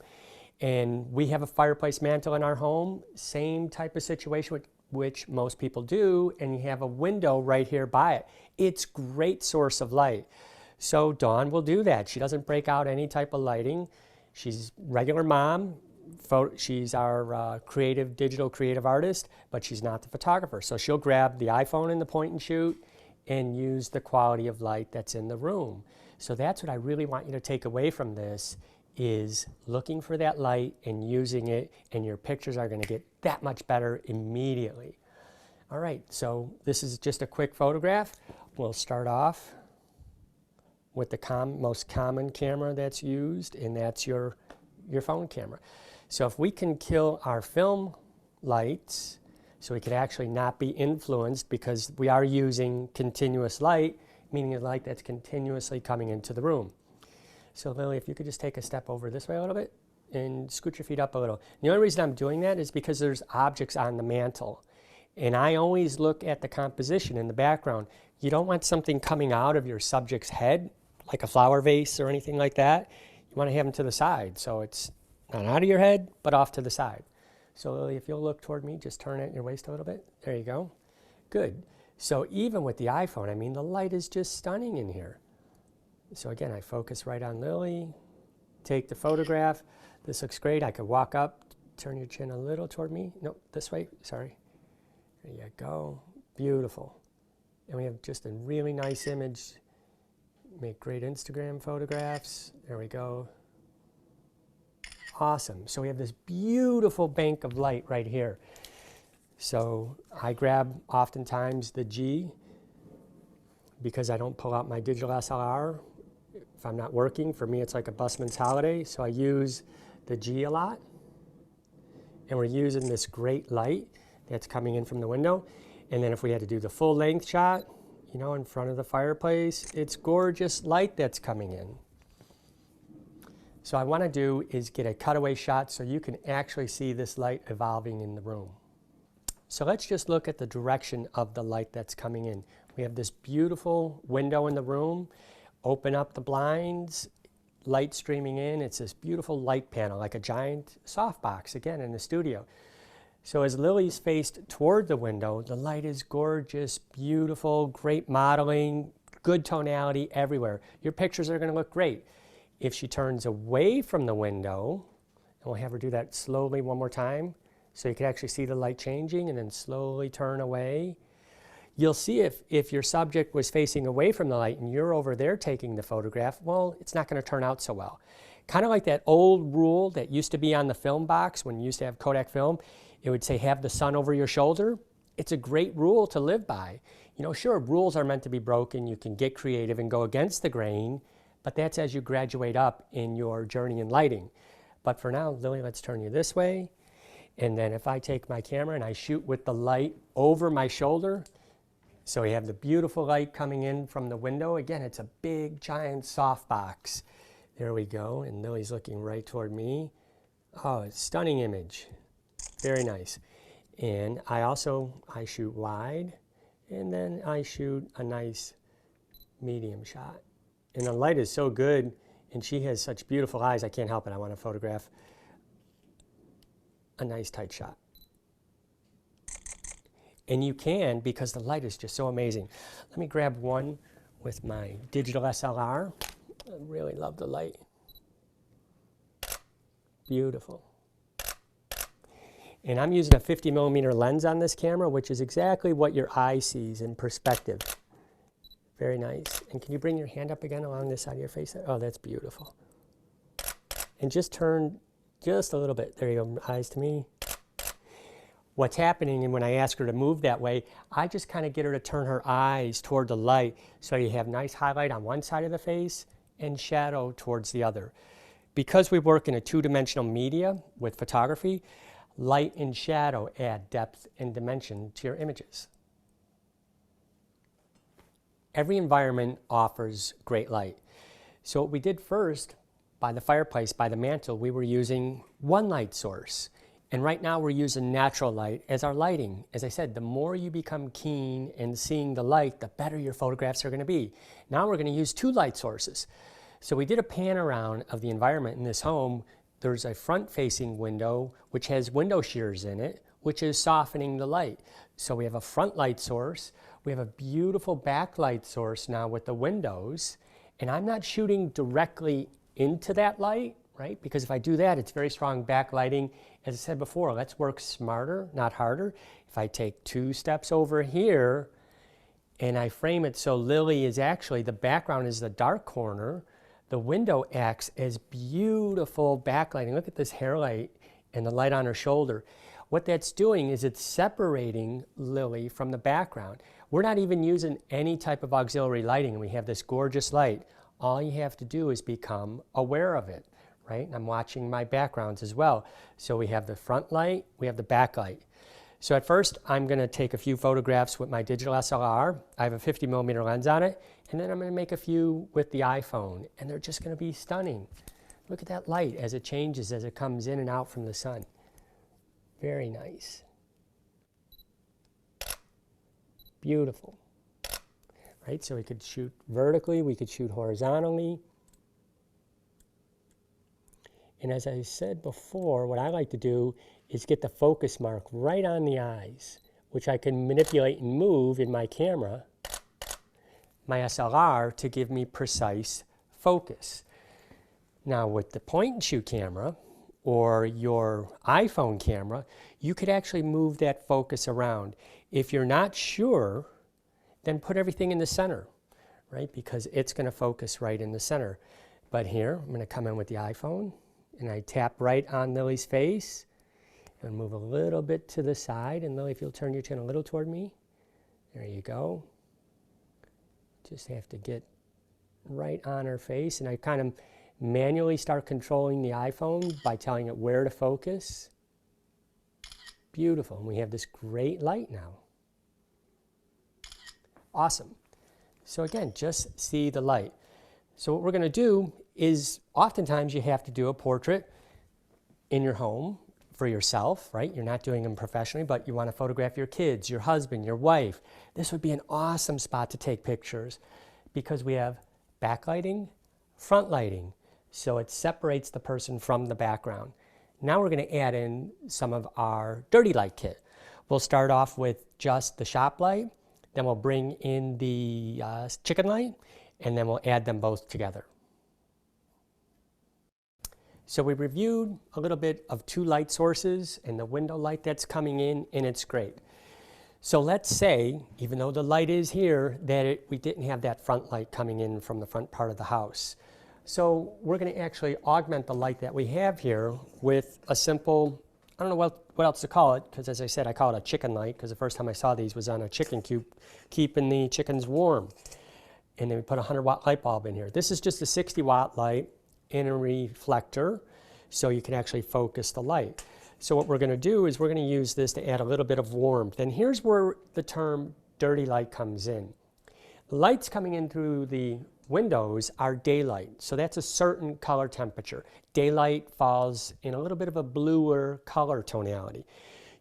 And we have a fireplace mantle in our home, same type of situation, which most people do, and you have a window right here by it. It's a great source of light. So Dawn will do that. She doesn't break out any type of lighting. She's regular mom. She's our digital creative artist, but she's not the photographer. So she'll grab the iPhone and the point and shoot and use the quality of light that's in the room. So that's what I really want you to take away from this, is looking for that light and using it, and your pictures are going to get that much better immediately. All right, so this is just a quick photograph. We'll start off with the most common camera that's used, and that's your phone camera. So if we can kill our film lights, so we could actually not be influenced, because we are using continuous light, meaning a light that's continuously coming into the room. So Lily, if you could just take a step over this way a little bit and scoot your feet up a little. The only reason I'm doing that is because there's objects on the mantle. And I always look at the composition in the background. You don't want something coming out of your subject's head, like a flower vase or anything like that. You want to have them to the side, so it's not out of your head, but off to the side. So Lily, if you'll look toward me, just turn it your waist a little bit. There you go. Good. So even with the iPhone, I mean, the light is just stunning in here. So again, I focus right on Lily, take the photograph. This looks great. I could walk up, turn your chin a little toward me. No, this way, sorry. There you go. Beautiful. And we have just a really nice image. Make great Instagram photographs. There we go. Awesome. So we have this beautiful bank of light right here. So I grab oftentimes the G, because I don't pull out my digital SLR if I'm not working. For me, it's like a busman's holiday, so I use the G a lot. And we're using this great light that's coming in from the window. And then if we had to do the full length shot, you know, in front of the fireplace, it's gorgeous light that's coming in. So what I want to do is get a cutaway shot so you can actually see this light evolving in the room. So let's just look at the direction of the light that's coming in. We have this beautiful window in the room. Open up the blinds, light streaming in. It's this beautiful light panel, like a giant softbox, again, in the studio. So as Lily's faced toward the window, the light is gorgeous, beautiful, great modeling, good tonality everywhere. Your pictures are going to look great. If she turns away from the window, and we'll have her do that slowly one more time, so you can actually see the light changing, and then slowly turn away. You'll see if your subject was facing away from the light and you're over there taking the photograph, well, it's not going to turn out so well. Kind of like that old rule that used to be on the film box when you used to have Kodak film. It would say, have the sun over your shoulder. It's a great rule to live by. You know, sure, rules are meant to be broken. You can get creative and go against the grain, but that's as you graduate up in your journey in lighting. But for now, Lily, let's turn you this way. And then if I take my camera and I shoot with the light over my shoulder, so we have the beautiful light coming in from the window. Again, it's a big, giant softbox. There we go, and Lily's looking right toward me. Oh, it's a stunning image. Very nice. And I shoot wide, and then I shoot a nice medium shot. And the light is so good, and she has such beautiful eyes, I can't help it. I want to photograph a nice tight shot. And you can, because the light is just so amazing. Let me grab one with my digital SLR. I really love the light. Beautiful. And I'm using a 50mm lens on this camera, which is exactly what your eye sees in perspective. Very nice. And can you bring your hand up again along this side of your face? Oh, that's beautiful. And just turn just a little bit. There you go, eyes to me. What's happening, and when I ask her to move that way, I just kind of get her to turn her eyes toward the light, so you have nice highlight on one side of the face and shadow towards the other. Because we work in a two-dimensional media with photography, light and shadow add depth and dimension to your images. every environment offers great light. So what we did first, by the fireplace, by the mantle, we were using one light source. And right now we're using natural light as our lighting. As I said, the more you become keen in seeing the light, the better your photographs are going to be. Now we're going to use two light sources. So we did a pan around of the environment in this home. There's a front-facing window which has window shears in it, which is softening the light. So we have a front light source. We have a beautiful backlight source now with the windows. And I'm not shooting directly into that light, right? Because if I do that, it's very strong backlighting. As I said before, let's work smarter, not harder. If I take 2 steps over here and I frame it so Lily is actually, the background is the dark corner, the window acts as beautiful backlighting. Look at this hair light and the light on her shoulder. What that's doing is it's separating Lily from the background. We're not even using any type of auxiliary lighting, and we have this gorgeous light. All you have to do is become aware of it, right? And I'm watching my backgrounds as well. So we have the front light, we have the back light. So at first, I'm going to take a few photographs with my digital SLR. I have a 50mm lens on it, and then I'm going to make a few with the iPhone, and they're just going to be stunning. Look at that light as it changes, as it comes in and out from the sun. Very nice. Beautiful. Right, so we could shoot vertically, we could shoot horizontally. And as I said before, what I like to do is get the focus mark right on the eyes, which I can manipulate and move in my camera, my SLR, to give me precise focus. Now with the point and shoot camera, or your iPhone camera, you could actually move that focus around. If you're not sure, then put everything in the center, right? Because it's going to focus right in the center. But here, I'm going to come in with the iPhone, and I tap right on Lily's face, and move a little bit to the side. And Lily, if you'll turn your chin a little toward me. There you go. Just have to get right on her face, and I kind of manually start controlling the iPhone by telling it where to focus. Beautiful. And we have this great light now. Awesome. So again, just see the light. So what we're going to do is, oftentimes you have to do a portrait in your home for yourself, right? You're not doing them professionally, but you want to photograph your kids, your husband, your wife. This would be an awesome spot to take pictures because we have backlighting, front lighting. So it separates the person from the background. Now we're going to add in some of our dirty light kit. We'll start off with just the shop light, then we'll bring in the chicken light, and then we'll add them both together. So we reviewed a little bit of 2 light sources and the window light that's coming in, and it's great. So let's say, even though the light is here, that we didn't have that front light coming in from the front part of the house. So we're going to actually augment the light that we have here with a simple, I don't know what else to call it, because as I said, I call it a chicken light, because the first time I saw these was on a chicken coop, keeping the chickens warm. And then we put a 100-watt light bulb in here. This is just a 60-watt light in a reflector, so you can actually focus the light. So what we're going to do is we're going to use this to add a little bit of warmth. And here's where the term dirty light comes in. The lights coming in through the windows are daylight, so that's a certain color temperature. Daylight falls in a little bit of a bluer color tonality.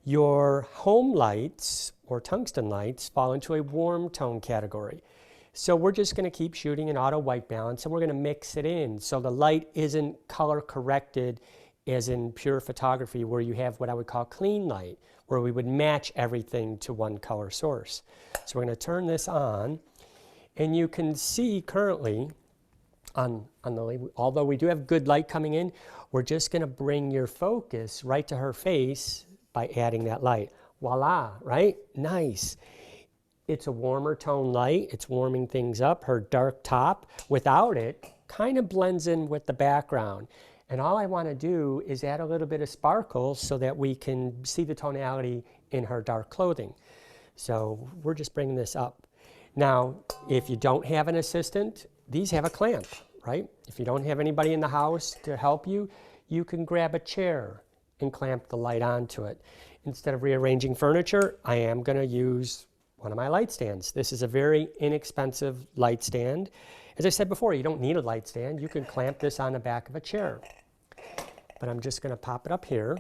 Your home lights or tungsten lights fall into a warm tone category. So we're just going to keep shooting in auto white balance, and we're going to mix it in so the light isn't color corrected as in pure photography, where you have what I would call clean light, where we would match everything to one color source. So we're going to turn this on. And you can see currently, although we do have good light coming in, we're just going to bring your focus right to her face by adding that light. Voila, right? Nice. It's a warmer tone light. It's warming things up. Her dark top, without it, kind of blends in with the background. And all I want to do is add a little bit of sparkle so that we can see the tonality in her dark clothing. So we're just bringing this up. Now, if you don't have an assistant, these have a clamp, right? If you don't have anybody in the house to help you, you can grab a chair and clamp the light onto it. Instead of rearranging furniture, I am going to use one of my light stands. This is a very inexpensive light stand. As I said before, you don't need a light stand. You can clamp this on the back of a chair. But I'm just going to pop it up here.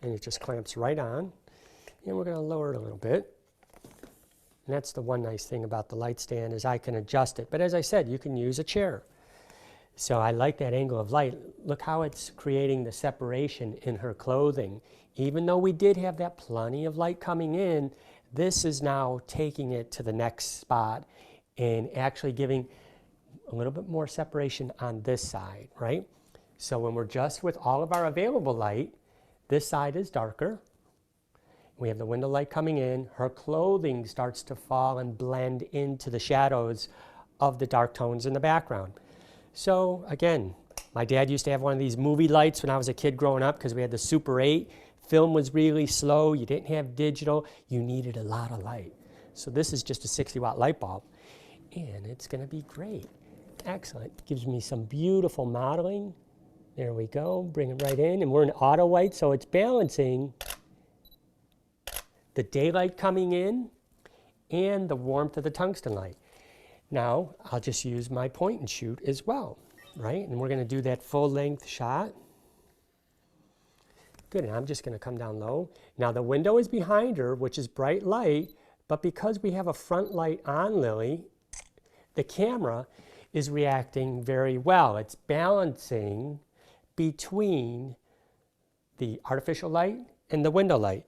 And it just clamps right on. And we're going to lower it a little bit. And that's the one nice thing about the light stand is I can adjust it. But as I said, you can use a chair. So I like that angle of light. Look how it's creating the separation in her clothing. Even though we did have that plenty of light coming in, this is now taking it to the next spot and actually giving a little bit more separation on this side, right? So when we're just with all of our available light, this side is darker. We have the window light coming in. Her clothing starts to fall and blend into the shadows of the dark tones in the background. So again, my dad used to have one of these movie lights when I was a kid growing up because we had the Super 8. Film was really slow. You didn't have digital. You needed a lot of light. So this is just a 60-watt light bulb. And it's going to be great. Excellent. Gives me some beautiful modeling. There we go. Bring it right in. And we're in auto white, so it's balancing the daylight coming in and the warmth of the tungsten light. Now, I'll just use my point and shoot as well, right? And we're going to do that full-length shot. Good, and I'm just going to come down low. Now, the window is behind her, which is bright light, but because we have a front light on Lily, the camera is reacting very well. It's balancing between the artificial light and the window light.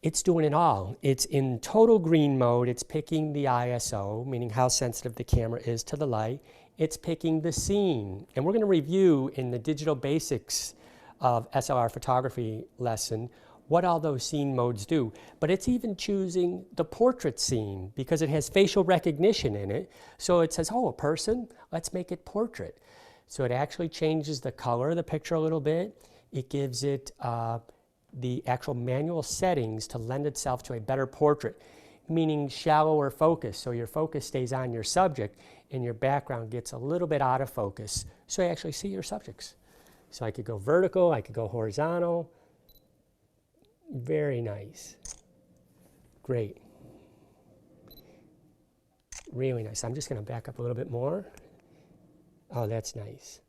It's doing it all. It's in total green mode. It's picking the ISO, meaning how sensitive the camera is to the light. It's picking the scene. And we're going to review in the digital basics of SLR photography lesson what all those scene modes do. But it's even choosing the portrait scene because it has facial recognition in it. So it says, oh, a person, let's make it portrait. So it actually changes the color of the picture a little bit. It gives it the actual manual settings to lend itself to a better portrait, meaning shallower focus. So your focus stays on your subject and your background gets a little bit out of focus. So you actually see your subjects. So I could go vertical, I could go horizontal. Very nice. Great. Really nice. I'm just going to back up a little bit more. Oh, that's nice.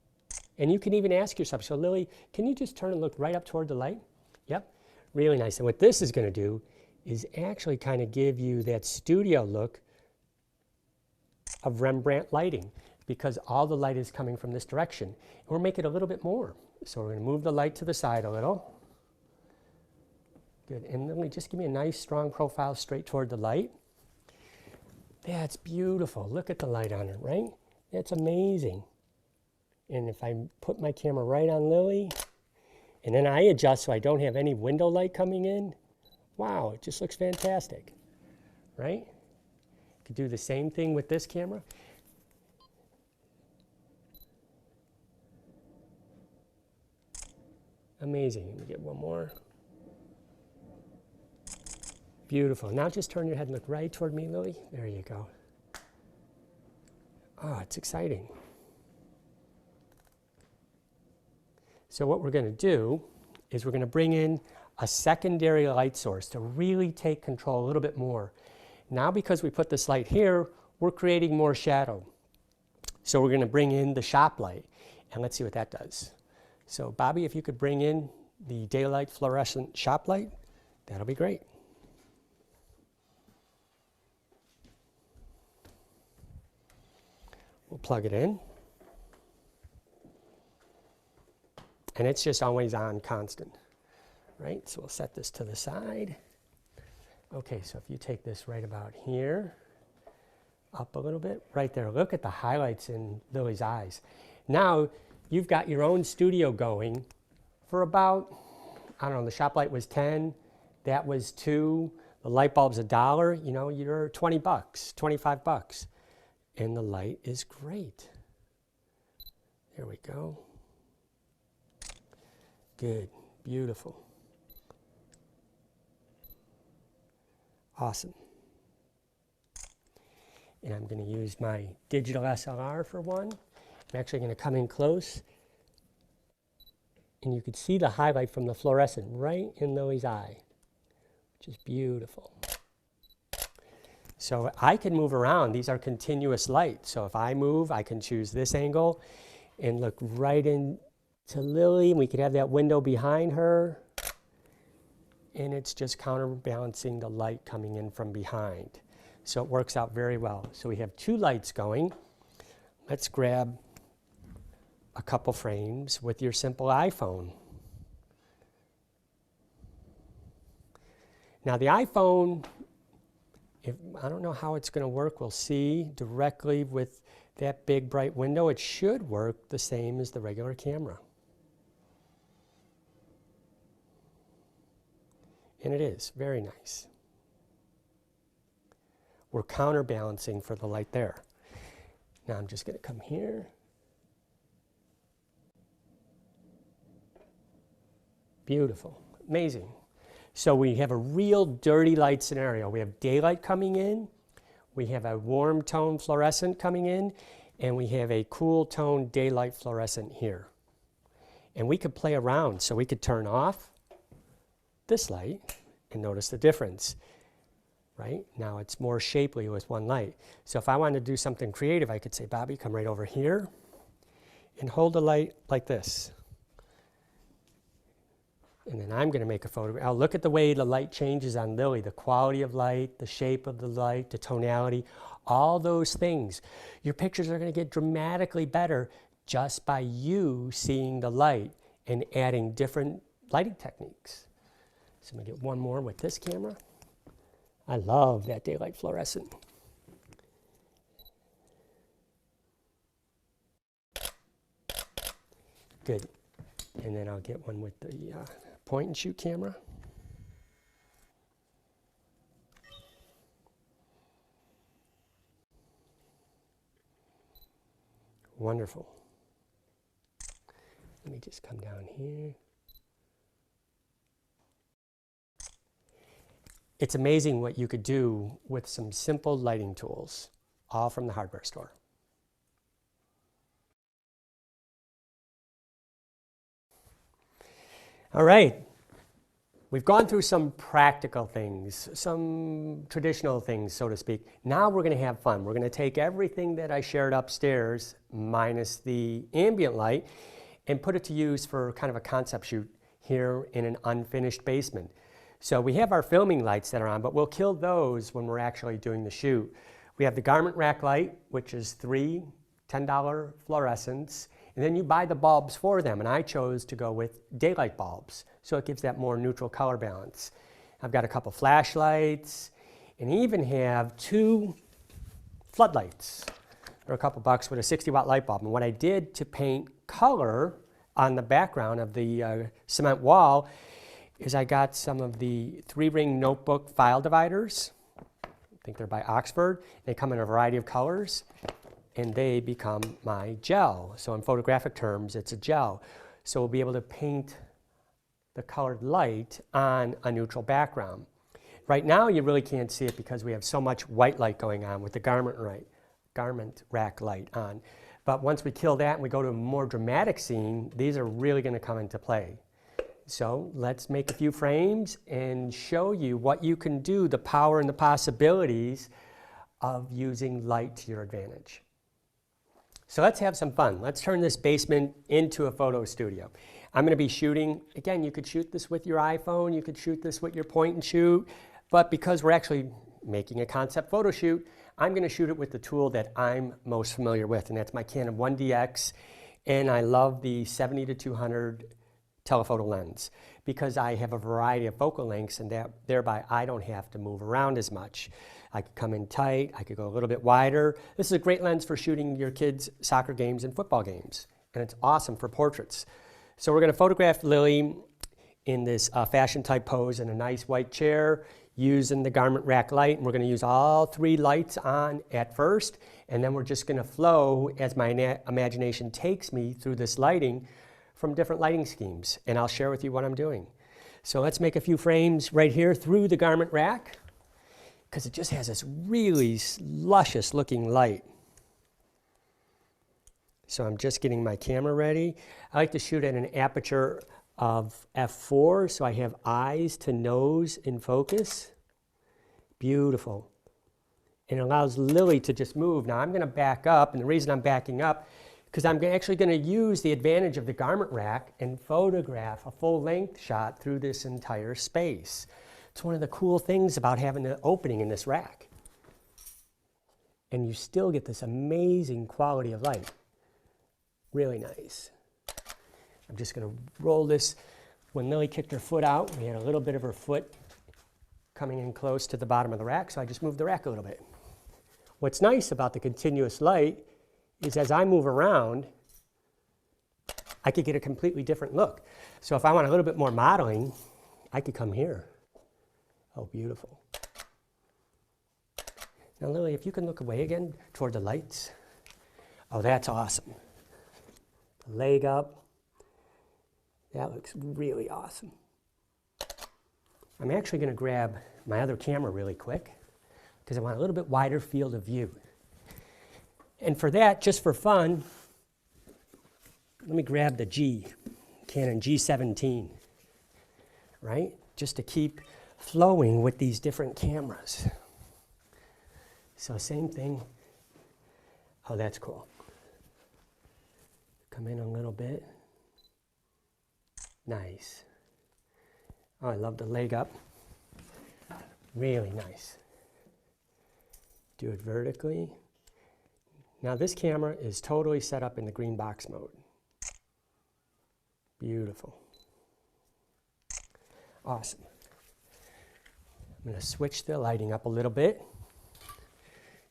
And you can even ask yourself, so Lily, can you just turn and look right up toward the light? Yep, really nice. And what this is going to do is actually kind of give you that studio look of Rembrandt lighting because all the light is coming from this direction. And we'll make it a little bit more. So we're going to move the light to the side a little. Good. And then just give me a nice strong profile straight toward the light. That's beautiful. Look at the light on it, right? That's amazing. And if I put my camera right on Lily, and then I adjust so I don't have any window light coming in, wow, it just looks fantastic, right? Could do the same thing with this camera. Amazing. Let me get one more. Beautiful. Now just turn your head and look right toward me, Lily. There you go. Oh, it's exciting. So what we're going to do is we're going to bring in a secondary light source to really take control a little bit more. Now because we put this light here, we're creating more shadow. So we're going to bring in the shop light, and let's see what that does. So Bobby, if you could bring in the daylight fluorescent shop light, that'll be great. We'll plug it in. And it's just always on constant, right? So we'll set this to the side. Okay, so if you take this right about here, up a little bit, right there. Look at the highlights in Lily's eyes. Now, you've got your own studio going for about, I don't know, the shop light was 10, that was 2, the light bulb's $1, you know, you're 20 bucks, 25 bucks. And the light is great. There we go. Good, beautiful. Awesome. And I'm going to use my digital SLR for one. I'm actually going to come in close. And you can see the highlight from the fluorescent right in Lily's eye, Just beautiful. So I can move around. These are continuous light. So if I move, I can choose this angle and look right into Lily. We could have that window behind her. And it's just counterbalancing the light coming in from behind. So it works out very well. So we have 2 lights going. Let's grab a couple frames with your simple iPhone. Now the iPhone, I don't know how it's going to work. We'll see directly with that big bright window. It should work the same as the regular camera. And it is very nice. We're counterbalancing for the light there. Now I'm just going to come here. Beautiful, amazing. So we have a real dirty light scenario. We have daylight coming in, we have a warm tone fluorescent coming in, and we have a cool tone daylight fluorescent here. And we could play around, so we could turn off this light and notice the difference. Right? Now it's more shapely with one light. So if I wanted to do something creative, I could say, Bobby, come right over here and hold the light like this. And then I'm going to make a photograph. I'll look at the way the light changes on Lily, the quality of light, the shape of the light, the tonality, all those things. Your pictures are going to get dramatically better just by you seeing the light and adding different lighting techniques. So I'm going to get one more with this camera. I love that daylight fluorescent. Good. And then I'll get one with the point and shoot camera. Wonderful. Let me just come down here. It's amazing what you could do with some simple lighting tools, all from the hardware store. All right, we've gone through some practical things, some traditional things, so to speak. Now we're going to have fun. We're going to take everything that I shared upstairs, minus the ambient light, and put it to use for kind of a concept shoot here in an unfinished basement. So we have our filming lights that are on, but we'll kill those when we're actually doing the shoot. We have the garment rack light, which is 3 $10 fluorescents, and then you buy the bulbs for them, and I chose to go with daylight bulbs, so it gives that more neutral color balance. I've got a couple flashlights, and even have 2 floodlights. They're a couple bucks with a 60-watt light bulb. And what I did to paint color on the background of the cement wall is I got some of the 3-ring notebook file dividers. I think they're by Oxford. They come in a variety of colors, and they become my gel. So in photographic terms, it's a gel. So we'll be able to paint the colored light on a neutral background. Right now, you really can't see it because we have so much white light going on with the garment rack light on. But once we kill that and we go to a more dramatic scene, these are really going to come into play. So let's make a few frames and show you what you can do, the power and the possibilities of using light to your advantage. So let's have some fun. Let's turn this basement into a photo studio. I'm going to be shooting, again, you could shoot this with your iPhone, you could shoot this with your point and shoot, but because we're actually making a concept photo shoot, I'm going to shoot it with the tool that I'm most familiar with, and that's my Canon 1DX, and I love the 70-200 telephoto lens because I have a variety of focal lengths, and thereby I don't have to move around as much. I could come in tight, I could go a little bit wider. This is a great lens for shooting your kids' soccer games and football games, and it's awesome for portraits. So we're going to photograph Lily in this fashion type pose in a nice white chair using the garment rack light, and we're going to use all 3 lights on at first, and then we're just going to flow as my imagination takes me through this lighting from different lighting schemes, and I'll share with you what I'm doing. So let's make a few frames right here through the garment rack because it just has this really luscious looking light. So I'm just getting my camera ready. I like to shoot at an aperture of f4, so I have eyes to nose in focus. Beautiful. And it allows Lily to just move. Now I'm going to back up, and the reason I'm backing up, because I'm actually going to use the advantage of the garment rack and photograph a full-length shot through this entire space. It's one of the cool things about having the opening in this rack. And you still get this amazing quality of light. Really nice. I'm just going to roll this. When Lily kicked her foot out, we had a little bit of her foot coming in close to the bottom of the rack, so I just moved the rack a little bit. What's nice about the continuous light is as I move around, I could get a completely different look. So if I want a little bit more modeling, I could come here. Oh, beautiful. Now, Lily, if you can look away again toward the lights. Oh, that's awesome. The leg up. That looks really awesome. I'm actually going to grab my other camera really quick because I want a little bit wider field of view. And for that, just for fun, let me grab the Canon G17, right? Just to keep flowing with these different cameras. So same thing. Oh, that's cool. Come in a little bit. Nice. Oh, I love the leg up. Really nice. Do it vertically. Now this camera is totally set up in the green box mode. Beautiful. Awesome. I'm going to switch the lighting up a little bit.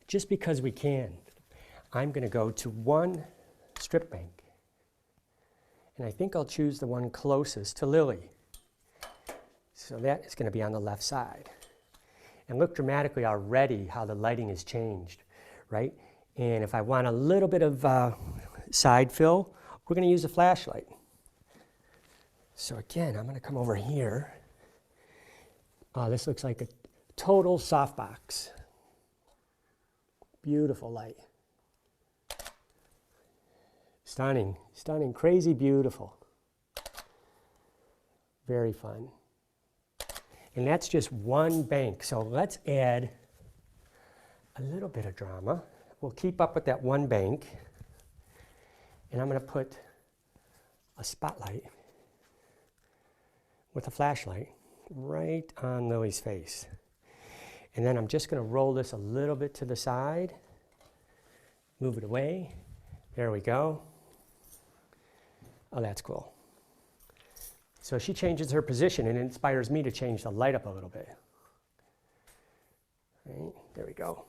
Just because we can. I'm going to go to one strip bank. And I think I'll choose the one closest to Lily. So that is going to be on the left side. And look dramatically already how the lighting has changed, right? And if I want a little bit of side fill, we're going to use a flashlight. So again, I'm going to come over here. This looks like a total softbox. Beautiful light. Stunning, stunning, crazy beautiful. Very fun. And that's just one bank. So let's add a little bit of drama. We'll keep up with that one bank. And I'm going to put a spotlight with a flashlight right on Lily's face. And then I'm just going to roll this a little bit to the side, move it away. There we go. Oh, that's cool. So she changes her position and it inspires me to change the light up a little bit. Right, there we go.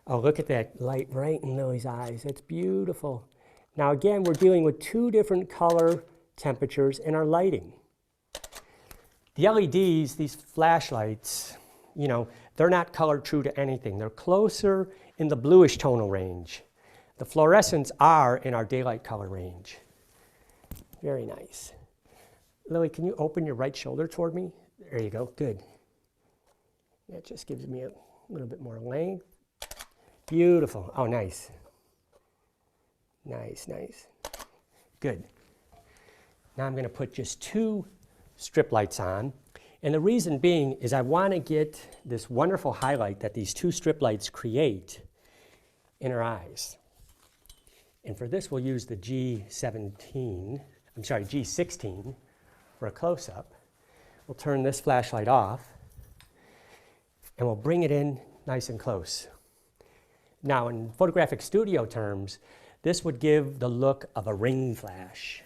Oh, look at that light right in Lily's eyes. It's beautiful. Now again, we're dealing with two different color temperatures in our lighting. The LEDs, these flashlights, you know, they're not color true to anything. They're closer in the bluish tonal range. The fluorescents are in our daylight color range. Very nice. Lily, can you open your right shoulder toward me? There you go, good. That just gives me a little bit more length. Beautiful, oh nice. Nice, nice. Good. Now I'm gonna put just two strip lights on. And the reason being is I want to get this wonderful highlight that these two strip lights create in her eyes. And for this, we'll use the G16 for a close-up. We'll turn this flashlight off, and we'll bring it in nice and close. Now, in photographic studio terms, this would give the look of a ring flash,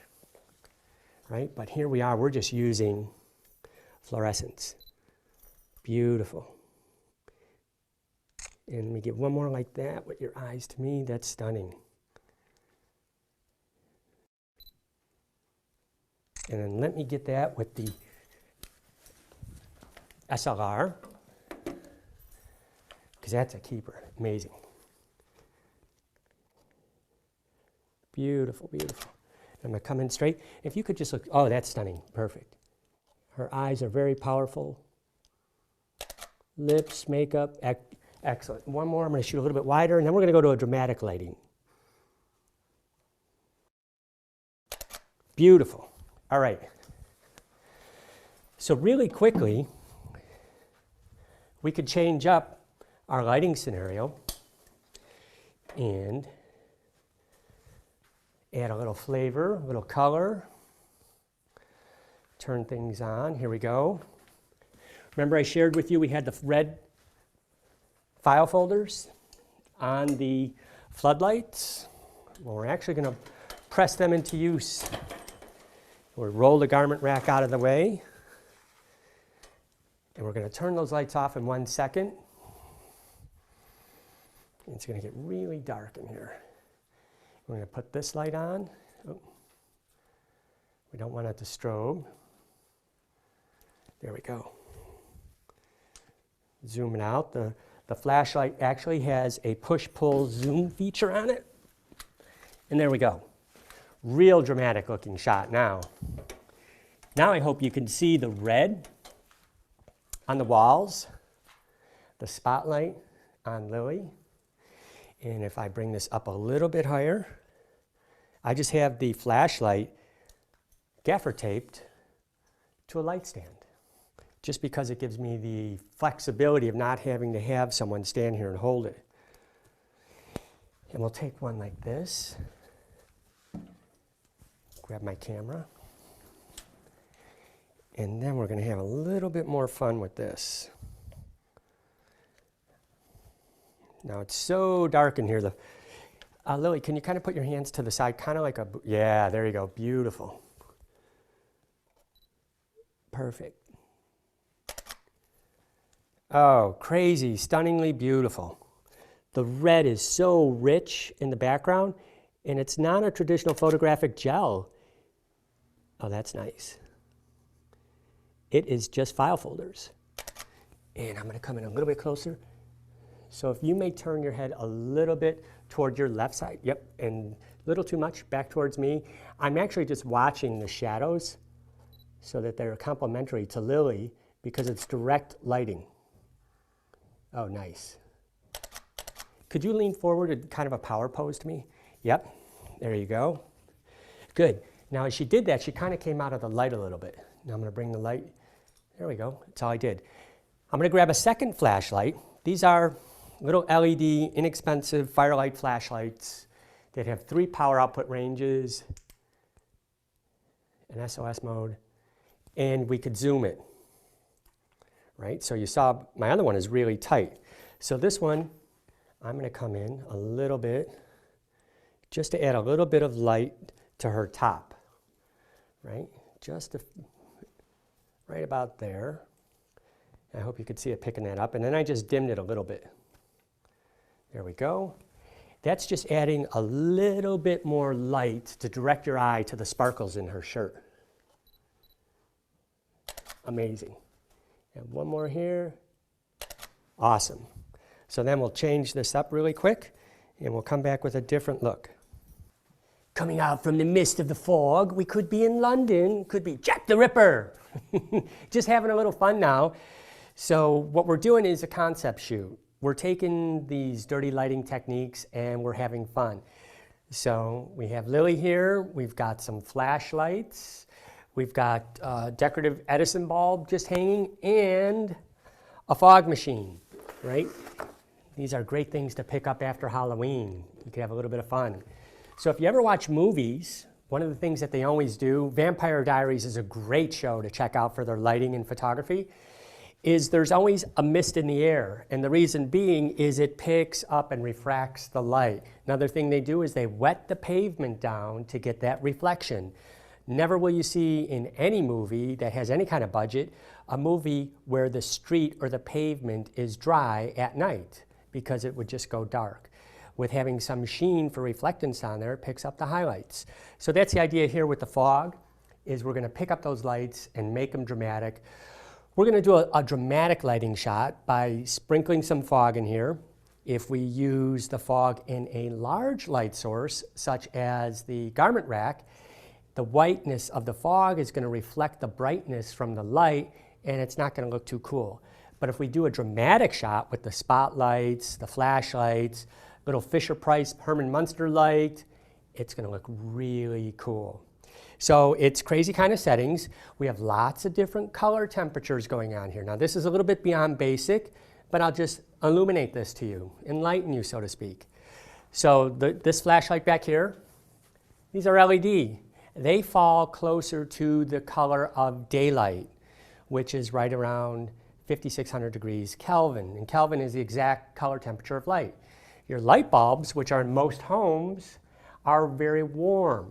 right? But here we are, we're just using fluorescence. Beautiful. And let me give one more like that with your eyes to me. That's stunning. And then let me get that with the SLR, because that's a keeper. Amazing. Beautiful, beautiful. I'm going to come in straight. If you could just look, oh, that's stunning. Perfect. Her eyes are very powerful. Lips, makeup, excellent. One more, I'm going to shoot a little bit wider, and then we're going to go to a dramatic lighting. Beautiful. All right. So really quickly, we could change up our lighting scenario and add a little flavor, a little color. Turn things on. Here we go. Remember I shared with you we had the red file folders on the floodlights? Well, we're actually going to press them into use. We'll roll the garment rack out of the way. And we're going to turn those lights off in 1 second. It's going to get really dark in here. We're going to put this light on. Oh. We don't want it to strobe. There we go. Zooming out. The flashlight actually has a push-pull zoom feature on it. And there we go. Real dramatic looking shot now. Now I hope you can see the red on the walls, the spotlight on Lily. And if I bring this up a little bit higher, I just have the flashlight gaffer taped to a light stand, just because it gives me the flexibility of not having to have someone stand here and hold it. And we'll take one like this, grab my camera, and then we're going to have a little bit more fun with this. Now it's so dark in here. Lily, can you kind of put your hands to the side, kind of like a, yeah, there you go, beautiful. Perfect. Oh, crazy, stunningly beautiful. The red is so rich in the background, and it's not a traditional photographic gel. Oh, that's nice. It is just file folders. And I'm going to come in a little bit closer. So if you may turn your head a little bit toward your left side, yep, and a little too much back towards me. I'm actually just watching the shadows so that they're complementary to Lily because it's direct lighting. Oh, nice. Could you lean forward in kind of a power pose to me? Yep, there you go. Good. Now as she did that, she kind of came out of the light a little bit. Now I'm going to bring the light. There we go. That's all I did. I'm going to grab a second flashlight. These are little LED, inexpensive Firelight flashlights that have 3 power output ranges, an SOS mode, and we could zoom it, right? So you saw my other one is really tight. So this one, I'm going to come in a little bit just to add a little bit of light to her top, right? Just right about there. I hope you could see it picking that up. And then I just dimmed it a little bit. There we go. That's just adding a little bit more light to direct your eye to the sparkles in her shirt. Amazing. And one more here. Awesome. So then we'll change this up really quick and we'll come back with a different look. Coming out from the midst of the fog, we could be in London, could be Jack the Ripper. Just having a little fun now. So what we're doing is a concept shoot. We're taking these dirty lighting techniques and we're having fun. So we have Lily here, we've got some flashlights, we've got a decorative Edison bulb just hanging, and a fog machine, right? These are great things to pick up after Halloween. You can have a little bit of fun. So if you ever watch movies, one of the things that they always do, Vampire Diaries is a great show to check out for their lighting and photography, is there's always a mist in the air. And the reason being is it picks up and refracts the light. Another thing they do is they wet the pavement down to get that reflection. Never will you see in any movie that has any kind of budget, a movie where the street or the pavement is dry at night, because it would just go dark. With having some sheen for reflectance on there, it picks up the highlights. So that's the idea here with the fog, is we're going to pick up those lights and make them dramatic. We're going to do a dramatic lighting shot by sprinkling some fog in here. If we use the fog in a large light source, such as the garment rack, the whiteness of the fog is going to reflect the brightness from the light, and it's not going to look too cool. But if we do a dramatic shot with the spotlights, the flashlights, little Fisher-Price Herman Munster light, it's going to look really cool. So it's crazy kind of settings. We have lots of different color temperatures going on here. Now this is a little bit beyond basic, but I'll just illuminate this to you, enlighten you, so to speak. So this flashlight back here, these are LED. They fall closer to the color of daylight, which is right around 5,600 degrees Kelvin. And Kelvin is the exact color temperature of light. Your light bulbs, which are in most homes, are very warm.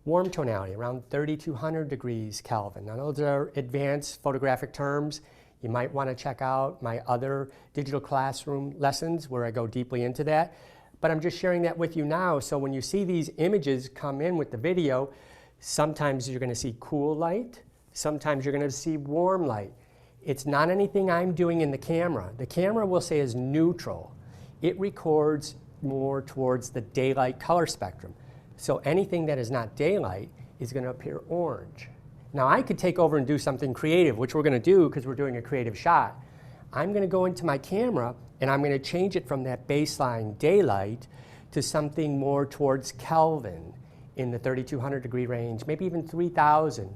Warm tonality, around 3,200 degrees Kelvin. Now those are advanced photographic terms. You might want to check out my other digital classroom lessons where I go deeply into that. But I'm just sharing that with you now, so when you see these images come in with the video, sometimes you're going to see cool light, sometimes you're going to see warm light. It's not anything I'm doing in the camera. The camera will say is neutral. It records more towards the daylight color spectrum. So anything that is not daylight is going to appear orange. Now I could take over and do something creative, which we're going to do because we're doing a creative shot. I'm going to go into my camera and I'm going to change it from that baseline daylight to something more towards Kelvin in the 3,200 degree range, maybe even 3,000.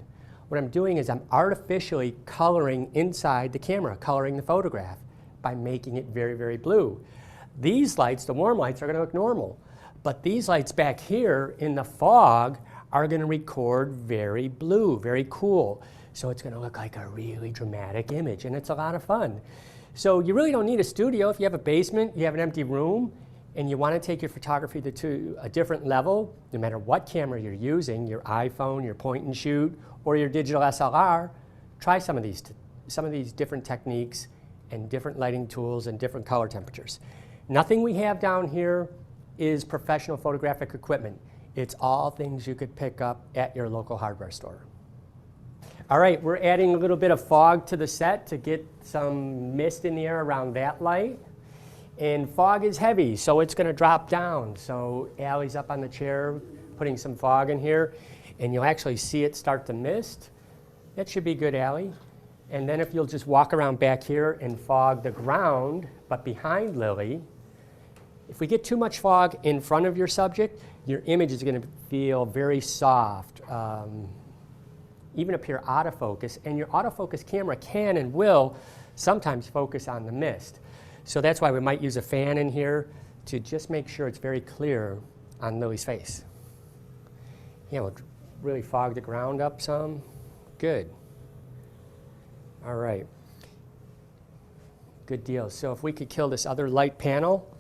What I'm doing is I'm artificially coloring inside the camera, coloring the photograph by making it very, very blue. These lights, the warm lights, are going to look normal. But these lights back here in the fog are going to record very blue, very cool. So it's going to look like a really dramatic image, and it's a lot of fun. So you really don't need a studio. If you have a basement, you have an empty room, and you want to take your photography to a different level, no matter what camera you're using, your iPhone, your point and shoot, or your digital SLR, try some of these different techniques and different lighting tools and different color temperatures. Nothing we have down here is professional photographic equipment. It's all things you could pick up at your local hardware store. All right, we're adding a little bit of fog to the set to get some mist in the air around that light. And fog is heavy, so it's going to drop down. So Allie's up on the chair putting some fog in here, and you'll actually see it start to mist. That should be good, Allie. And then if you'll just walk around back here and fog the ground, but behind Lily, if we get too much fog in front of your subject, your image is going to feel very soft, even appear out of focus, and your autofocus camera can and will sometimes focus on the mist. So that's why we might use a fan in here to just make sure it's very clear on Lily's face. Yeah, we'll really fog the ground up some. Good. All right. Good deal. So if we could kill this other light panel,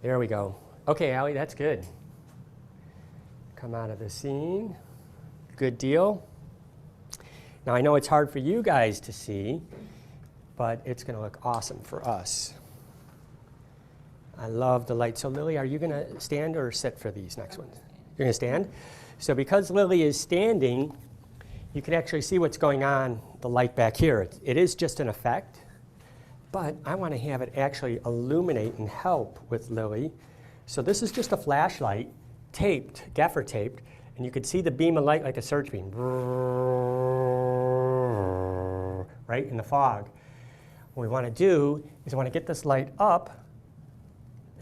there we go. Okay, Allie, that's good. Come out of the scene. Good deal. Now I know it's hard for you guys to see, but it's going to look awesome for us. I love the light. So Lily, are you going to stand or sit for these next ones? You're going to stand? So because Lily is standing, you can actually see what's going on, the light back here. It is just an effect, but I want to have it actually illuminate and help with Lily. So this is just a flashlight, taped, gaffer taped, and you could see the beam of light like a search beam, right, in the fog. What we want to do is I want to get this light up.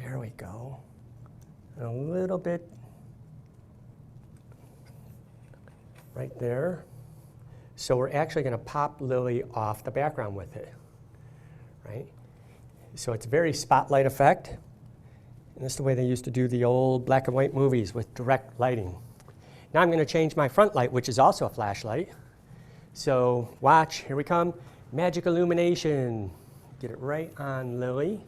There we go. And a little bit right there. So we're actually going to pop Lily off the background with it, right? So it's a very spotlight effect. And this is the way they used to do the old black and white movies with direct lighting. Now I'm going to change my front light, which is also a flashlight. So watch, here we come. Magic illumination. Get it right on Lily.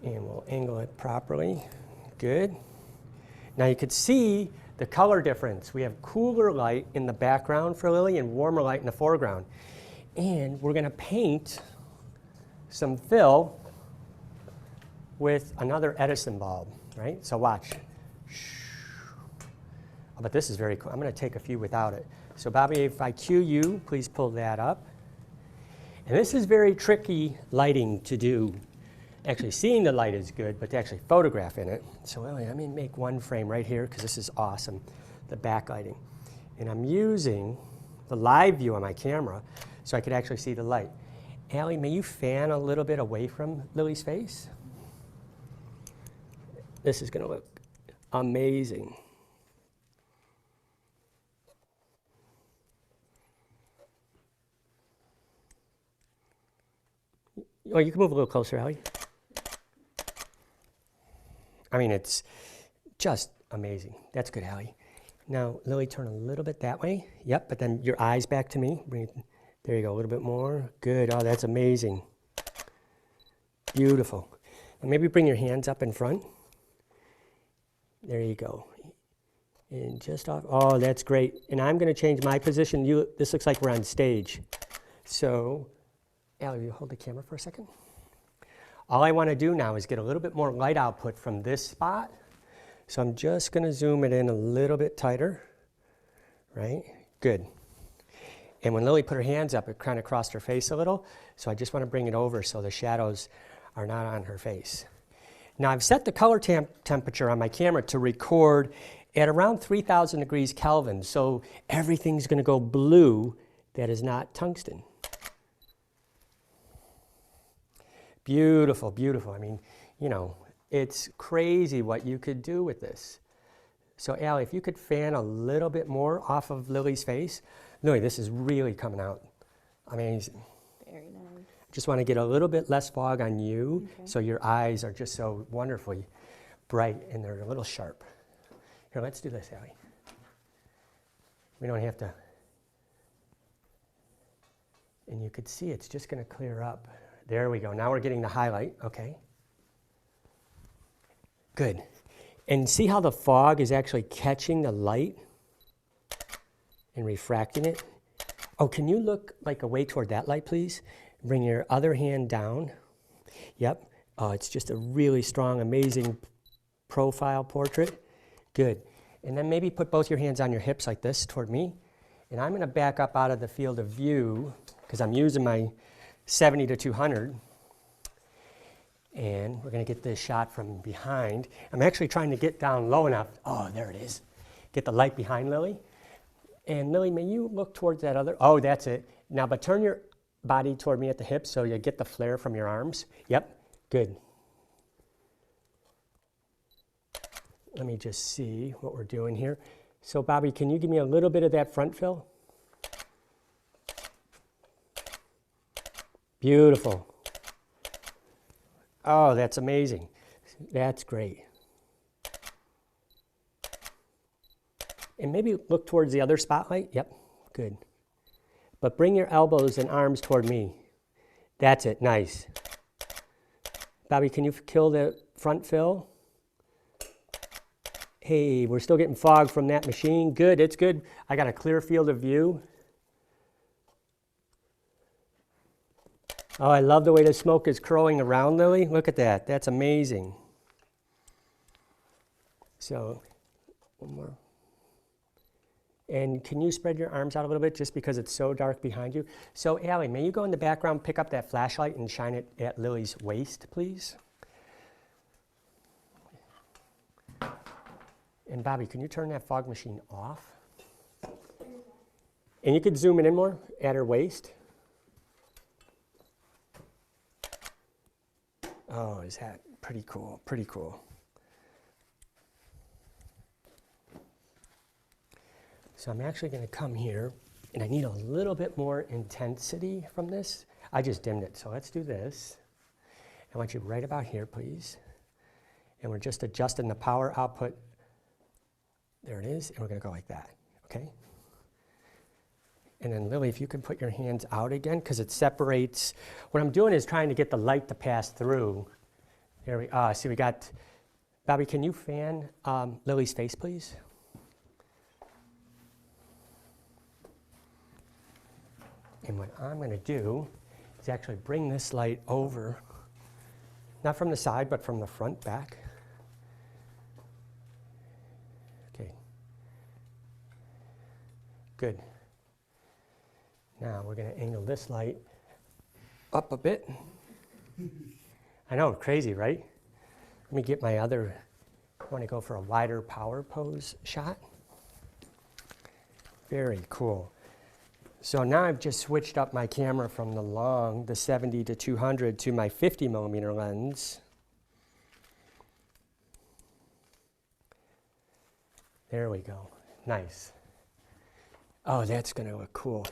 And we'll angle it properly. Good. Now you could see the color difference. We have cooler light in the background for Lily and warmer light in the foreground. And we're going to paint some fill with another Edison bulb, right? So watch. Oh, but this is very cool. I'm going to take a few without it. So Bobby, if I cue you, please pull that up. And this is very tricky lighting to do. Actually, seeing the light is good, but to actually photograph in it. So let me make one frame right here, because this is awesome, the backlighting. And I'm using the live view on my camera so I could actually see the light. Allie, may you fan a little bit away from Lily's face? This is going to look amazing. Oh, you can move a little closer, Allie. I mean, it's just amazing. That's good, Allie. Now, Lily, turn a little bit that way. Yep, but then your eyes back to me. Bring it, there you go, a little bit more. Good. Oh, that's amazing. Beautiful. Now maybe bring your hands up in front. There you go. And just off. Oh, that's great. And I'm going to change my position. This looks like we're on stage. So, Allie, will you hold the camera for a second? All I want to do now is get a little bit more light output from this spot. So I'm just going to zoom it in a little bit tighter. Right? Good. And when Lily put her hands up, it kind of crossed her face a little. So I just want to bring it over so the shadows are not on her face. Now I've set the color temperature on my camera to record at around 3,000 degrees Kelvin. So everything's going to go blue that is not tungsten. Beautiful, beautiful. I mean, you know, it's crazy what you could do with this. So Allie, if you could fan a little bit more off of Lily's face. Lily, this is really coming out amazing. Very nice. Just want to get a little bit less fog on you, okay, so your eyes are just so wonderfully bright and they're a little sharp. Here, let's do this, Allie. We don't have to. And you could see it's just going to clear up. There we go. Now we're getting the highlight. Okay. Good. And see how the fog is actually catching the light and refracting it? Oh, can you look like away toward that light, please? Bring your other hand down. Yep. Oh, it's just a really strong, amazing profile portrait. Good. And then maybe put both your hands on your hips like this toward me. And I'm going to back up out of the field of view because I'm using my 70 to 200. And we're going to get this shot from behind. I'm actually trying to get down low enough. Oh, there it is. Get the light behind Lily. And Lily, may you look towards that other? Oh, that's it. Now, but turn your body toward me at the hips so you get the flare from your arms. Yep, good. Let me just see what we're doing here. So, Bobby, can you give me a little bit of that front fill? Beautiful. Oh, that's amazing. That's great. And maybe look towards the other spotlight. Yep, good. But bring your elbows and arms toward me. That's it, nice. Bobby, can you kill the front fill? Hey, we're still getting fog from that machine. Good, it's good. I got a clear field of view. Oh, I love the way the smoke is curling around, Lily. Look at that. That's amazing. So, one more. And can you spread your arms out a little bit just because it's so dark behind you? So, Allie, may you go in the background, pick up that flashlight and shine it at Lily's waist, please? And Bobby, can you turn that fog machine off? And you could zoom it in more at her waist. Oh, is that pretty cool? Pretty cool. So I'm actually going to come here, and I need a little bit more intensity from this. I just dimmed it, so let's do this. I want you right about here, please. And we're just adjusting the power output. There it is, and we're going to go like that, okay? And then Lily, if you can put your hands out again, because it separates. What I'm doing is trying to get the light to pass through. There we are. See, we got, Bobby, can you fan Lily's face, please? And what I'm going to do is actually bring this light over, not from the side, but from the front back. Okay. Good. Now we're going to angle this light up a bit. I know, crazy, right? Let me get my other, I want to go for a wider power pose shot. Very cool. So now I've just switched up my camera from the 70 to 200 to my 50 millimeter lens. There we go. Nice. Oh, that's going to look cool.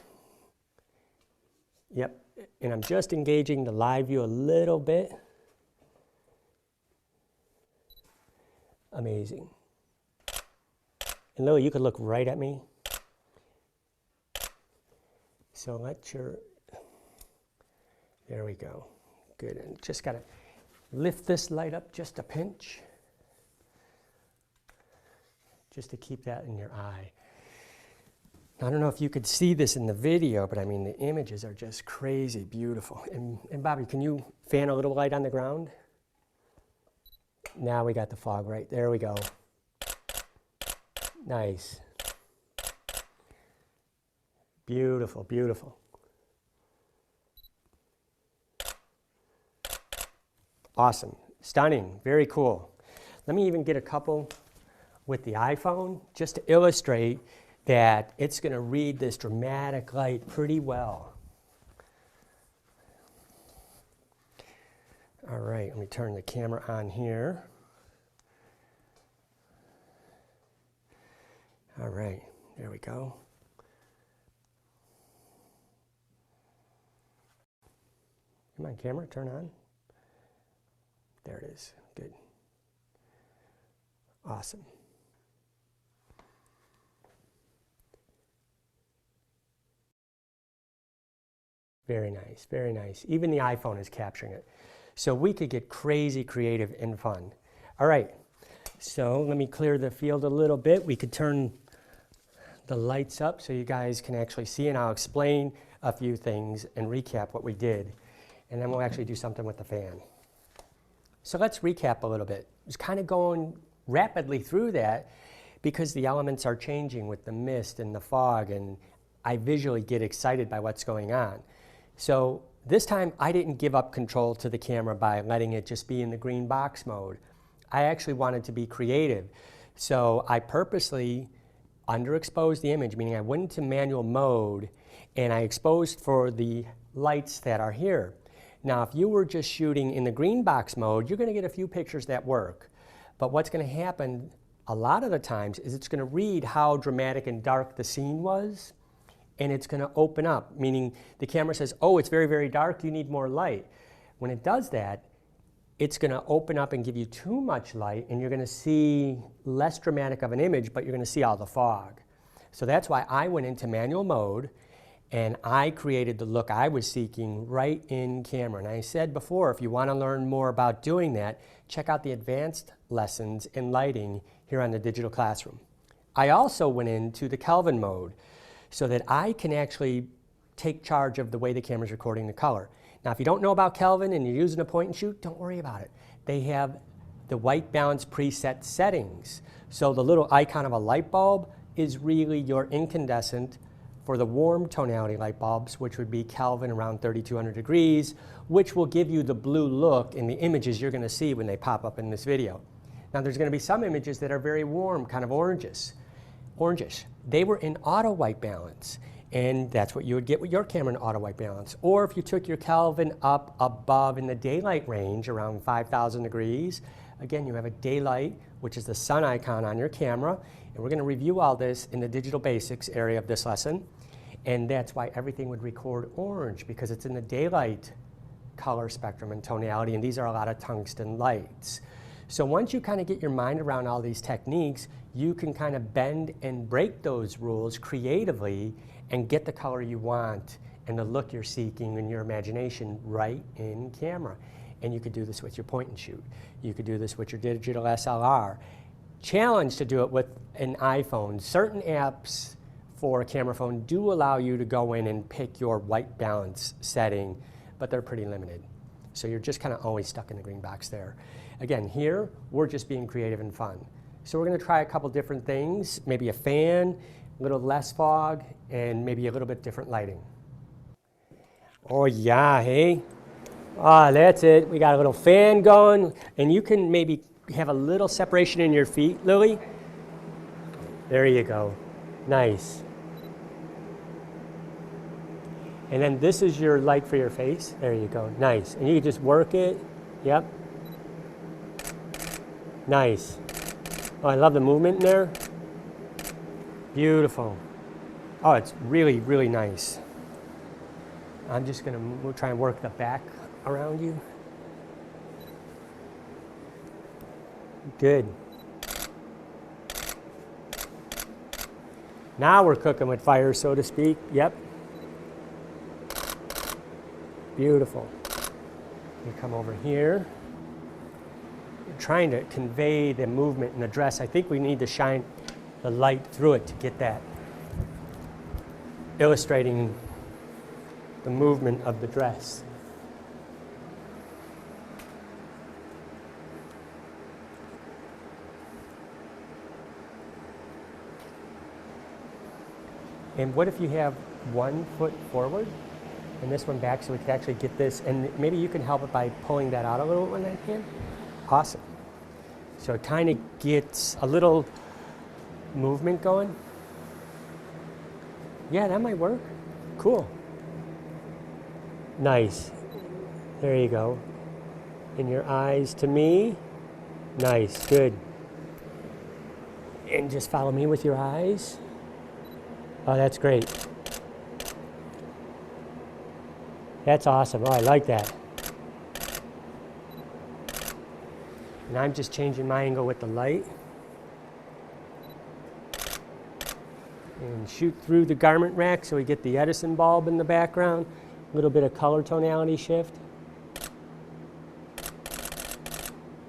Yep, And I'm just engaging the live view a little bit. Amazing. And Lily, you could look right at me. So let your, there we go. Good, and just gotta lift this light up just a pinch, just to keep that in your eye. I don't know if you could see this in the video, but I mean, the images are just crazy beautiful. And Bobby, can you fan a little light on the ground? Now we got the fog right. There we go. Nice. Beautiful, beautiful. Awesome. Stunning. Very cool. Let me even get a couple with the iPhone just to illustrate that it's going to read this dramatic light pretty well. All right, let me turn the camera on here. All right, there we go. Come on, camera, turn on. There it is. Good. Awesome. Very nice, very nice. Even the iPhone is capturing it. So we could get crazy creative and fun. All right, so let me clear the field a little bit. We could turn the lights up so you guys can actually see, and I'll explain a few things and recap what we did. And then we'll actually do something with the fan. So let's recap a little bit. It's kind of going rapidly through that because the elements are changing with the mist and the fog, and I visually get excited by what's going on. So this time I didn't give up control to the camera by letting it just be in the green box mode. I actually wanted to be creative. So I purposely underexposed the image, meaning I went into manual mode and I exposed for the lights that are here. Now, if you were just shooting in the green box mode, you're going to get a few pictures that work. But what's going to happen a lot of the times is it's going to read how dramatic and dark the scene was, and it's going to open up, meaning the camera says, oh, it's very, very dark, you need more light. When it does that, it's going to open up and give you too much light, and you're going to see less dramatic of an image, but you're going to see all the fog. So that's why I went into manual mode, and I created the look I was seeking right in camera. And I said before, if you want to learn more about doing that, check out the advanced lessons in lighting here on the Digital Classroom. I also went into the Kelvin mode so that I can actually take charge of the way the camera's recording the color. Now, if you don't know about Kelvin and you're using a point and shoot, don't worry about it. They have the white balance preset settings. So the little icon of a light bulb is really your incandescent for the warm tonality light bulbs, which would be Kelvin around 3200 degrees, which will give you the blue look in the images you're going to see when they pop up in this video. Now, there's going to be some images that are very warm, kind of orangish. They were in auto white balance, and that's what you would get with your camera in auto white balance. Or if you took your Kelvin up above in the daylight range around 5000 degrees, again, you have a daylight, which is the sun icon on your camera, and we're going to review all this in the digital basics area of this lesson. And that's why everything would record orange, because it's in the daylight color spectrum and tonality, and these are a lot of tungsten lights. So once you kind of get your mind around all these techniques, you can kind of bend and break those rules creatively and get the color you want and the look you're seeking in your imagination right in camera. And you could do this with your point and shoot. You could do this with your digital SLR. Challenge to do it with an iPhone. Certain apps for a camera phone do allow you to go in and pick your white balance setting, but they're pretty limited. So you're just kind of always stuck in the green box there. Again, here, we're just being creative and fun. So we're going to try a couple different things, maybe a fan, a little less fog, and maybe a little bit different lighting. Oh yeah, hey? Ah, that's it. We got a little fan going, and you can maybe have a little separation in your feet, Lily. There you go. Nice. And then this is your light for your face. There you go. Nice. And you can just work it. Yep. Nice. Oh, I love the movement in there. Beautiful. Oh, it's really, really nice. I'm just going to try and work the back around you. Good. Now we're cooking with fire, so to speak. Yep. Beautiful. You come over here. You're trying to convey the movement in the dress. I think we need to shine the light through it to get that, illustrating the movement of the dress. And what if you have one foot forward and this one back, so we can actually get this, and maybe you can help it by pulling that out a little when I can? Awesome. So it kind of gets a little movement going. Yeah, that might work. Cool. Nice. There you go. And your eyes to me. Nice, good. And just follow me with your eyes. Oh, that's great. That's awesome. Oh, I like that. And I'm just changing my angle with the light. And shoot through the garment rack so we get the Edison bulb in the background. A little bit of color tonality shift.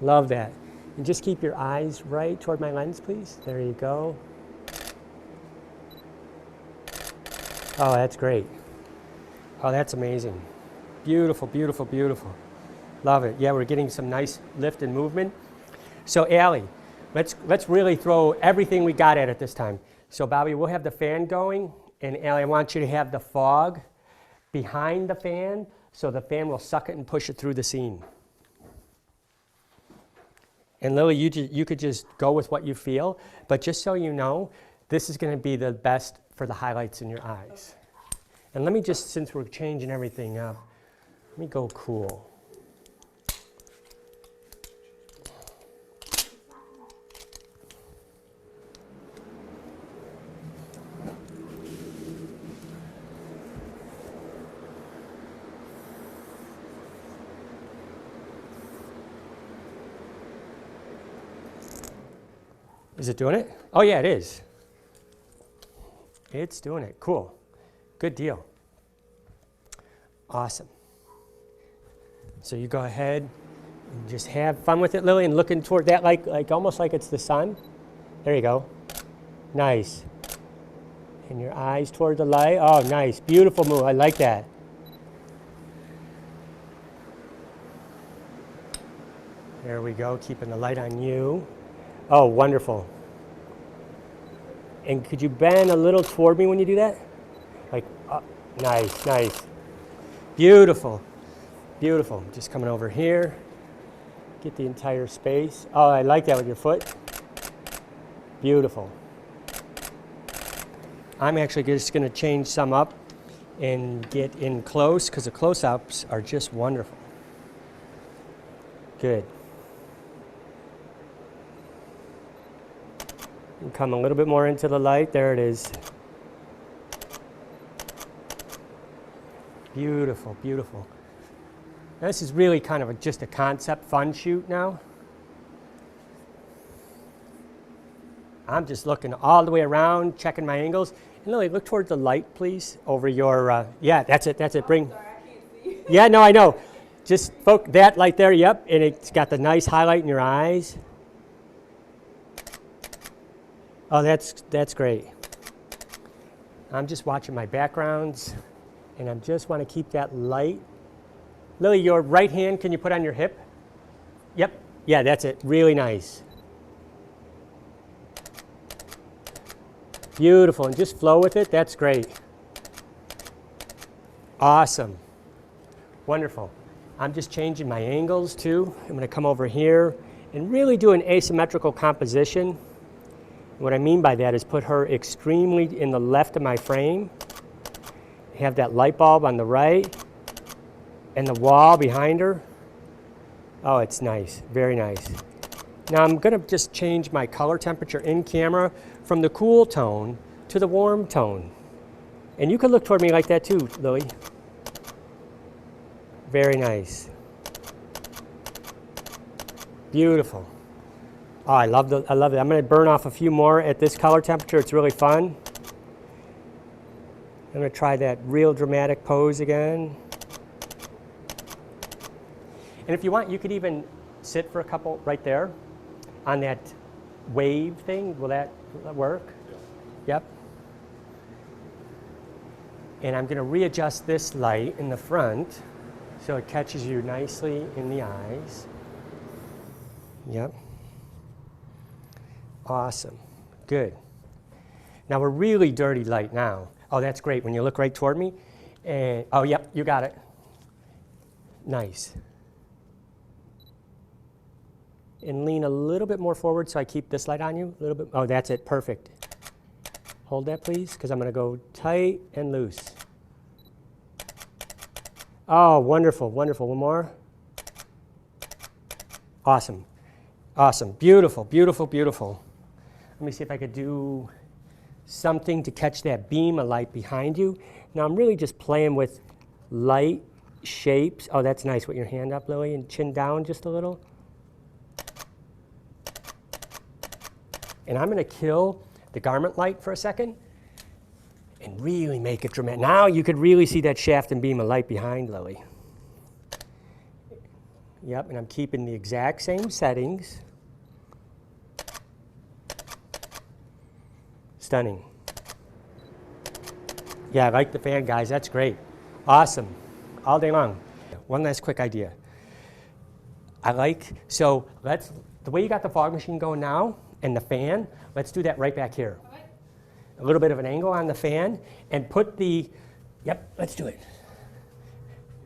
Love that. And just keep your eyes right toward my lens, please. There you go. Oh, that's great. Oh, that's amazing. Beautiful, beautiful, beautiful. Love it. Yeah, we're getting some nice lift and movement. So, Allie, let's really throw everything we got at it this time. So, Bobby, we'll have the fan going, and Allie, I want you to have the fog behind the fan, so the fan will suck it and push it through the scene. And Lily, you could just go with what you feel, but just so you know, this is going to be the best for the highlights in your eyes. And let me just, since we're changing everything up, let me go cool. Is it doing it? Oh yeah, it is. It's doing it. Cool. Good deal. Awesome. So you go ahead and just have fun with it, Lily, and looking toward that like almost like it's the sun. There you go. Nice. And your eyes toward the light. Oh, nice. Beautiful move. I like that. There we go. Keeping the light on you. Oh, wonderful. And could you bend a little toward me when you do that? Like, nice, nice. Beautiful, beautiful. Just coming over here. Get the entire space. Oh, I like that with your foot. Beautiful. I'm actually just going to change some up and get in close, because the close-ups are just wonderful. Good. And come a little bit more into the light. There it is. Beautiful, beautiful. Now, this is really kind of just a concept fun shoot now. I'm just looking all the way around, checking my angles. And Lily, look toward the light, please, over your, yeah, that's it, that's it. Bring. Sorry, I can't see. Yeah, no, I know. Just focus that light there, yep, and it's got the nice highlight in your eyes. Oh, that's great. I'm just watching my backgrounds, and I just want to keep that light. Lily, your right hand, can you put on your hip? Yep, yeah, that's it, really nice. Beautiful, and just flow with it, that's great. Awesome, wonderful. I'm just changing my angles too. I'm going to come over here and really do an asymmetrical composition. What I mean by that is put her extremely in the left of my frame, have that light bulb on the right, and the wall behind her. Oh, it's nice, very nice. Now I'm going to just change my color temperature in camera from the cool tone to the warm tone. And you can look toward me like that too, Lily. Very nice. Beautiful. Oh, I love it. I'm going to burn off a few more at this color temperature. It's really fun. I'm going to try that real dramatic pose again. And if you want, you could even sit for a couple right there on that wave thing. Will that work? Yeah. Yep. And I'm going to readjust this light in the front so it catches you nicely in the eyes. Yep. Awesome. Good. Now we're really dirty light now. Oh, that's great. When you look right toward me. And, oh, yep, you got it. Nice. And lean a little bit more forward so I keep this light on you. A little bit. Oh, that's it. Perfect. Hold that, please, because I'm going to go tight and loose. Oh, wonderful, wonderful. One more. Awesome. Awesome. Beautiful, beautiful, beautiful. Let me see if I could do something to catch that beam of light behind you. Now I'm really just playing with light shapes. Oh, that's nice with your hand up, Lily, and chin down just a little. And I'm going to kill the garment light for a second and really make it dramatic. Now you could really see that shaft and beam of light behind Lily. Yep, and I'm keeping the exact same settings. Stunning. Yeah, I like the fan, guys. That's great. Awesome. All day long. One last quick idea. So the way you got the fog machine going now and the fan, let's do that right back here. Okay. A little bit of an angle on the fan and put yep, let's do it.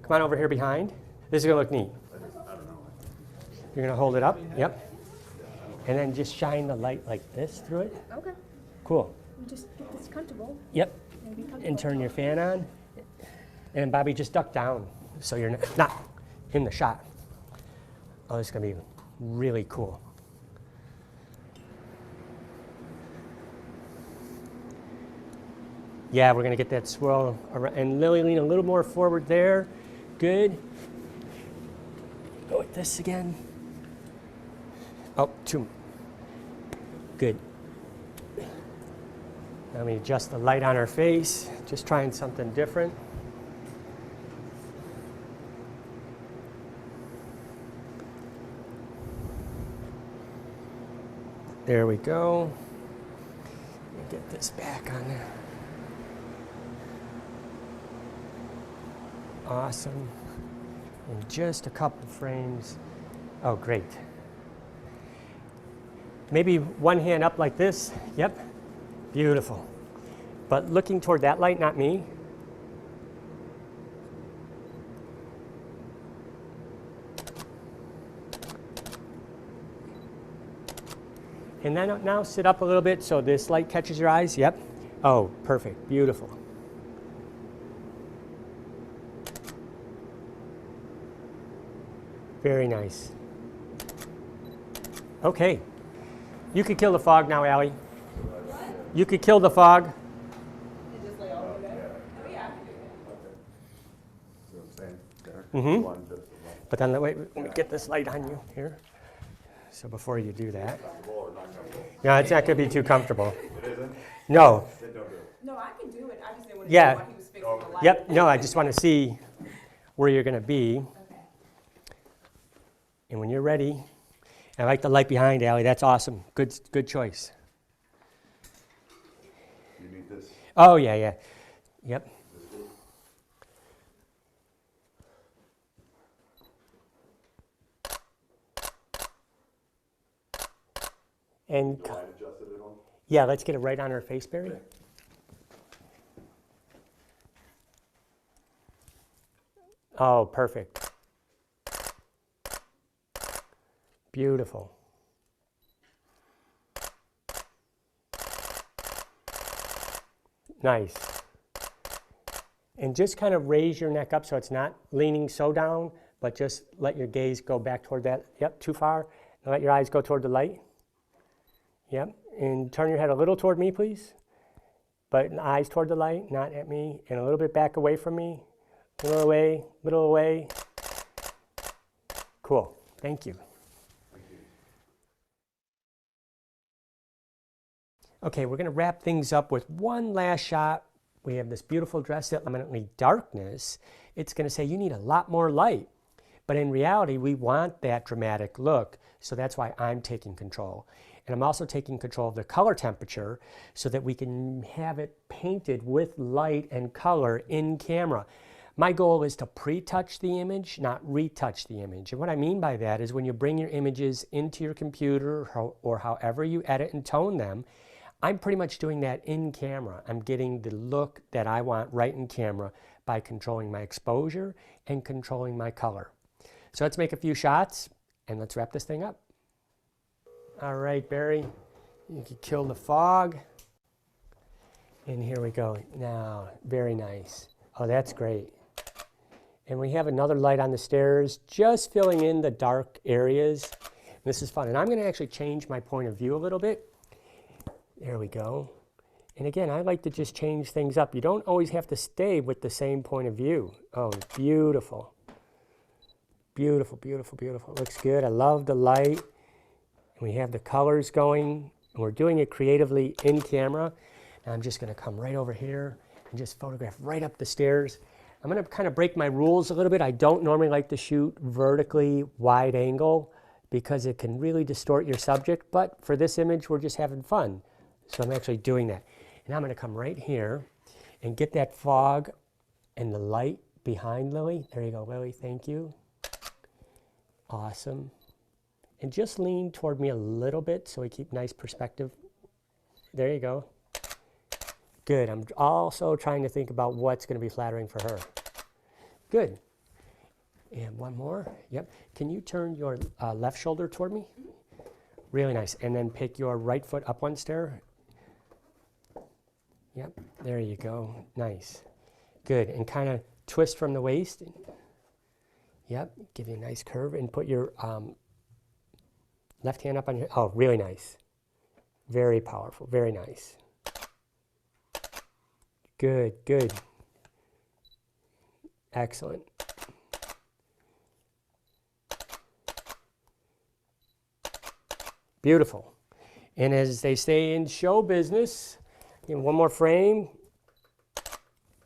Come on over here behind. This is going to look neat. You're going to hold it up. Yep. And then just shine the light like this through it. Okay. Cool. Just get this comfortable. Yep. And turn your fan on. And Bobby, just duck down so you're not in the shot. Oh, this is going to be really cool. Yeah, we're going to get that swirl around. And Lily, lean a little more forward there. Good. Go with this again. Oh, two. Good. Now let me adjust the light on her face. Just trying something different. There we go. Let me get this back on there. Awesome. In just a couple frames. Oh, great. Maybe one hand up like this. Yep. Beautiful. But looking toward that light, not me. And then now sit up a little bit so this light catches your eyes. Yep. Oh, perfect. Beautiful. Very nice. Okay. You could kill the fog now, Allie. What? You could kill the fog. And just lay over there? Oh, yeah, I can do that. See what I'm saying? There. Mm-hmm. But then, wait, let me get this light on you here. So before you do that. No, it's not going to be too comfortable. It isn't? No. No, I can do it. I just didn't want to Yeah. know why he was fixing the light. Yep. No, I just want to see where you're going to be. Okay. And when you're ready, I like the light behind, Allie. That's awesome. Good choice. You need this? Oh, yeah, yeah. Yep. And The light adjusted at all? yeah, let's get it right on her face, Barry. Okay. Oh, perfect. Beautiful. Nice. And just kind of raise your neck up so it's not leaning so down, but just let your gaze go back toward that. Yep, too far. And let your eyes go toward the light. Yep, and turn your head a little toward me, please. But eyes toward the light, not at me. And a little bit back away from me. A little away, little away. Cool. Thank you. Okay, we're going to wrap things up with one last shot. We have this beautiful dress at eminently darkness. It's going to say you need a lot more light. But in reality, we want that dramatic look. So that's why I'm taking control. And I'm also taking control of the color temperature so that we can have it painted with light and color in camera. My goal is to pre-touch the image, not retouch the image. And what I mean by that is when you bring your images into your computer or however you edit and tone them, I'm pretty much doing that in camera. I'm getting the look that I want right in camera by controlling my exposure and controlling my color. So let's make a few shots and let's wrap this thing up. All right, Barry, you can kill the fog. And here we go. Now, very nice. Oh, that's great. And we have another light on the stairs, just filling in the dark areas. This is fun. And I'm going to actually change my point of view a little bit. There we go. And again, I like to just change things up. You don't always have to stay with the same point of view. Oh, beautiful. Beautiful, beautiful, beautiful. It looks good. I love the light. And we have the colors going. And we're doing it creatively in camera. Now I'm just going to come right over here and just photograph right up the stairs. I'm going to kind of break my rules a little bit. I don't normally like to shoot vertically wide angle because it can really distort your subject. But for this image, we're just having fun. So I'm actually doing that. And I'm going to come right here and get that fog and the light behind Lily. There you go, Lily. Thank you. Awesome. And just lean toward me a little bit so we keep nice perspective. There you go. Good. I'm also trying to think about what's going to be flattering for her. Good. And one more. Yep. Can you turn your left shoulder toward me? Really nice. And then pick your right foot up one stair. Yep. There you go. Nice. Good. And kind of twist from the waist. Yep. Give you a nice curve and put your left hand up on your... Oh, really nice. Very powerful. Very nice. Good, good. Excellent. Beautiful. And as they say in show business, in one more frame,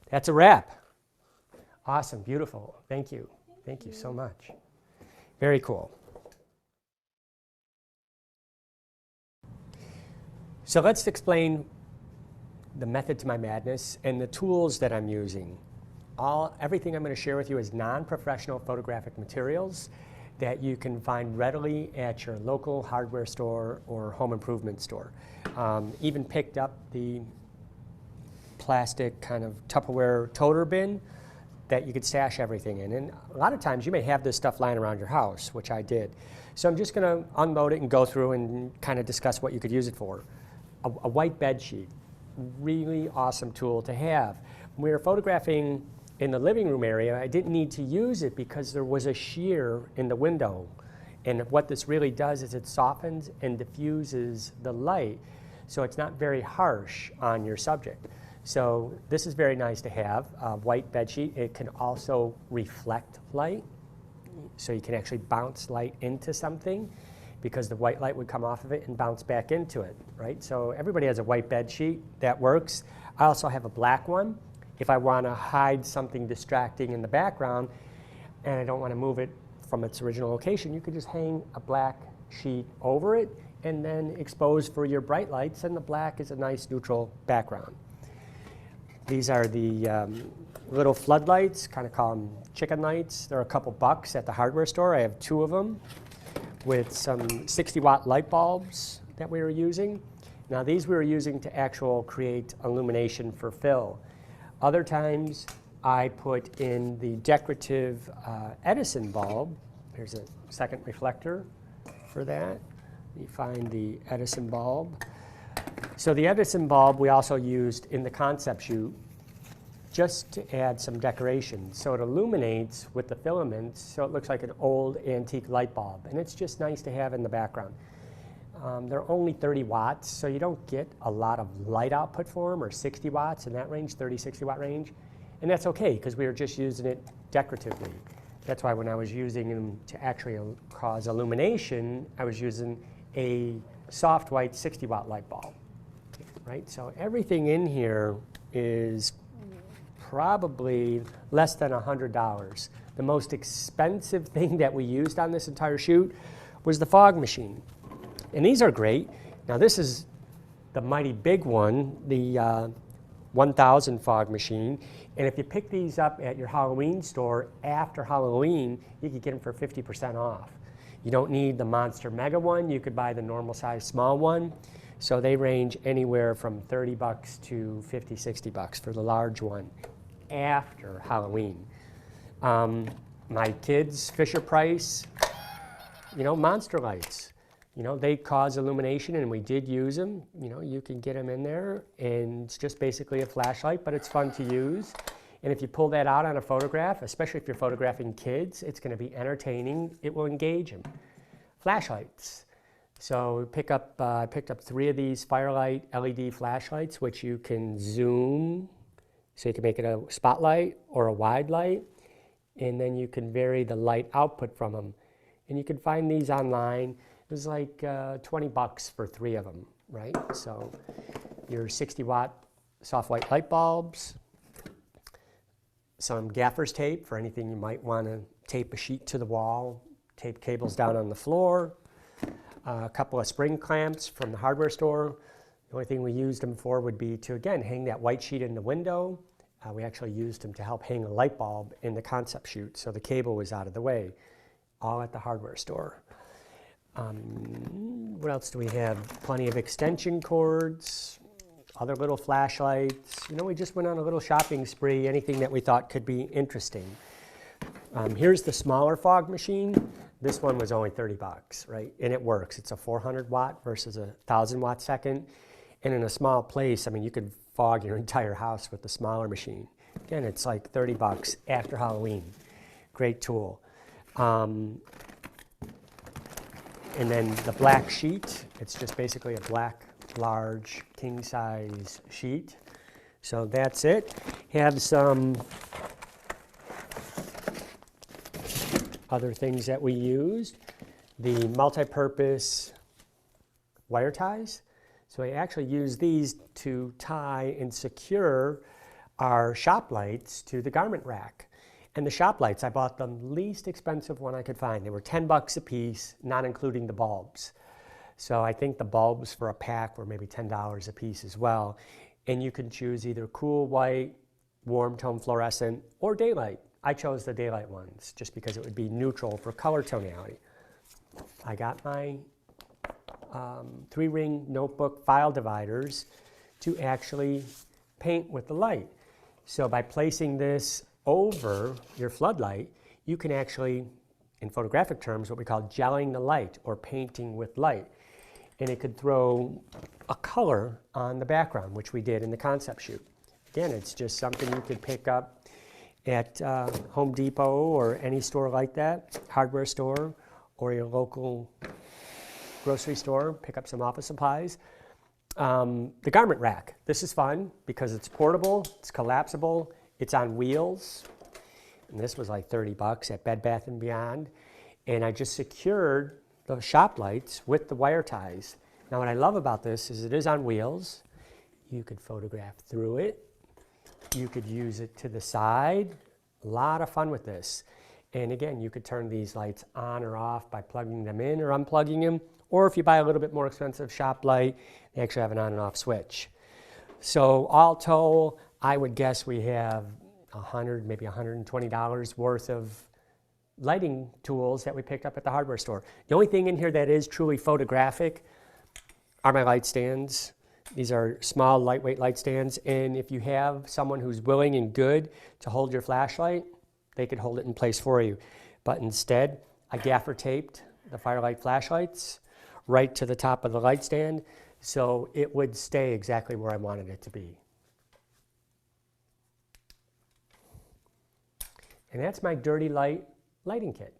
that's a wrap. Awesome, beautiful. Thank you. Thank you so much. Very cool. So let's explain the method to my madness and the tools that I'm using. Everything I'm going to share with you is non-professional photographic materials that you can find readily at your local hardware store or home improvement store. Even picked up the plastic kind of Tupperware toter bin that you could stash everything in. And a lot of times you may have this stuff lying around your house, which I did. So I'm just going to unload it and go through and kind of discuss what you could use it for. A white bed sheet, really awesome tool to have. When we were photographing in the living room area, I didn't need to use it because there was a sheer in the window. And what this really does is it softens and diffuses the light, so it's not very harsh on your subject. So this is very nice to have, a white bed sheet. It can also reflect light, so you can actually bounce light into something because the white light would come off of it and bounce back into it, right? So everybody has a white bed sheet. That works. I also have a black one. If I want to hide something distracting in the background and I don't want to move it from its original location, you could just hang a black sheet over it and then expose for your bright lights, and the black is a nice neutral background. These are the little floodlights, kind of call them chicken lights. They're a couple bucks at the hardware store. I have 2 of them with some 60-watt light bulbs that we were using. Now these we were using to create illumination for fill. Other times I put in the decorative Edison bulb. There's a second reflector for that. You find the Edison bulb. So the Edison bulb we also used in the concept shoot just to add some decoration. So it illuminates with the filaments, so it looks like an old antique light bulb. And it's just nice to have in the background. They're only 30 watts, so you don't get a lot of light output for them, or 60 watts in that range, 30, 60 watt range. And that's okay, because we were just using it decoratively. That's why when I was using them to actually cause illumination, I was using a soft white 60-watt light bulb, right? So everything in here is probably less than $100. The most expensive thing that we used on this entire shoot was the fog machine. And these are great. Now this is the mighty big one, the 1000 fog machine. And if you pick these up at your Halloween store after Halloween, you could get them for 50% off. You don't need the monster mega one. You could buy the normal size small one. So they range anywhere from $30 to $50, $60 for the large one after Halloween. My kids, Fisher Price, monster lights. They cause illumination, and we did use them. You can get them in there, and it's just basically a flashlight, but it's fun to use. And if you pull that out on a photograph, especially if you're photographing kids, it's going to be entertaining. It will engage them. Flashlights. So I picked up 3 of these Firelight LED flashlights, which you can zoom, so you can make it a spotlight or a wide light, and then you can vary the light output from them. And you can find these online. It was like $20 for 3 of them, right? So your 60-watt soft white light bulbs, some gaffer's tape for anything you might want to tape a sheet to the wall, tape cables down on the floor, a couple of spring clamps from the hardware store. The only thing we used them for would be to, again, hang that white sheet in the window. We actually used them to help hang a light bulb in the concept shoot, so the cable was out of the way, all at the hardware store. What else do we have? Plenty of extension cords, other little flashlights. We just went on a little shopping spree, anything that we thought could be interesting. Here's the smaller fog machine. This one was only $30, right? And it works. It's a 400 watt versus a 1000 watt second. And in a small place, you could fog your entire house with the smaller machine. Again, it's like $30 after Halloween. Great tool. And then the black sheet, it's just basically a black, large, king-size sheet. So that's it. Have some other things that we used. The multi-purpose wire ties. So I actually use these to tie and secure our shop lights to the garment rack. And the shop lights, I bought the least expensive one I could find. They were $10 a piece, not including the bulbs. So I think the bulbs for a pack were maybe $10 a piece as well. And you can choose either cool white, warm tone fluorescent, or daylight. I chose the daylight ones just because it would be neutral for color tonality. I got my 3-ring notebook file dividers to actually paint with the light. So by placing this over your floodlight, you can actually, in photographic terms, what we call gelling the light or painting with light. And it could throw a color on the background, which we did in the concept shoot. Again, it's just something you could pick up at Home Depot or any store like that, hardware store, or your local grocery store, pick up some office supplies. The garment rack. This is fun because it's portable, it's collapsible, it's on wheels. And this was like $30 at Bed Bath & Beyond. And I just secured the shop lights with the wire ties. Now what I love about this is it is on wheels. You could photograph through it. You could use it to the side. A lot of fun with this. And again, you could turn these lights on or off by plugging them in or unplugging them. Or if you buy a little bit more expensive shop light, they actually have an on and off switch. So all told, I would guess we have $100, maybe $120 worth of lighting tools that we picked up at the hardware store. The only thing in here that is truly photographic are my light stands. These are small, lightweight light stands, and if you have someone who's willing and good to hold your flashlight, they could hold it in place for you. But instead, I gaffer taped the Firelight flashlights right to the top of the light stand, so it would stay exactly where I wanted it to be. And that's my Dirty Light lighting kit.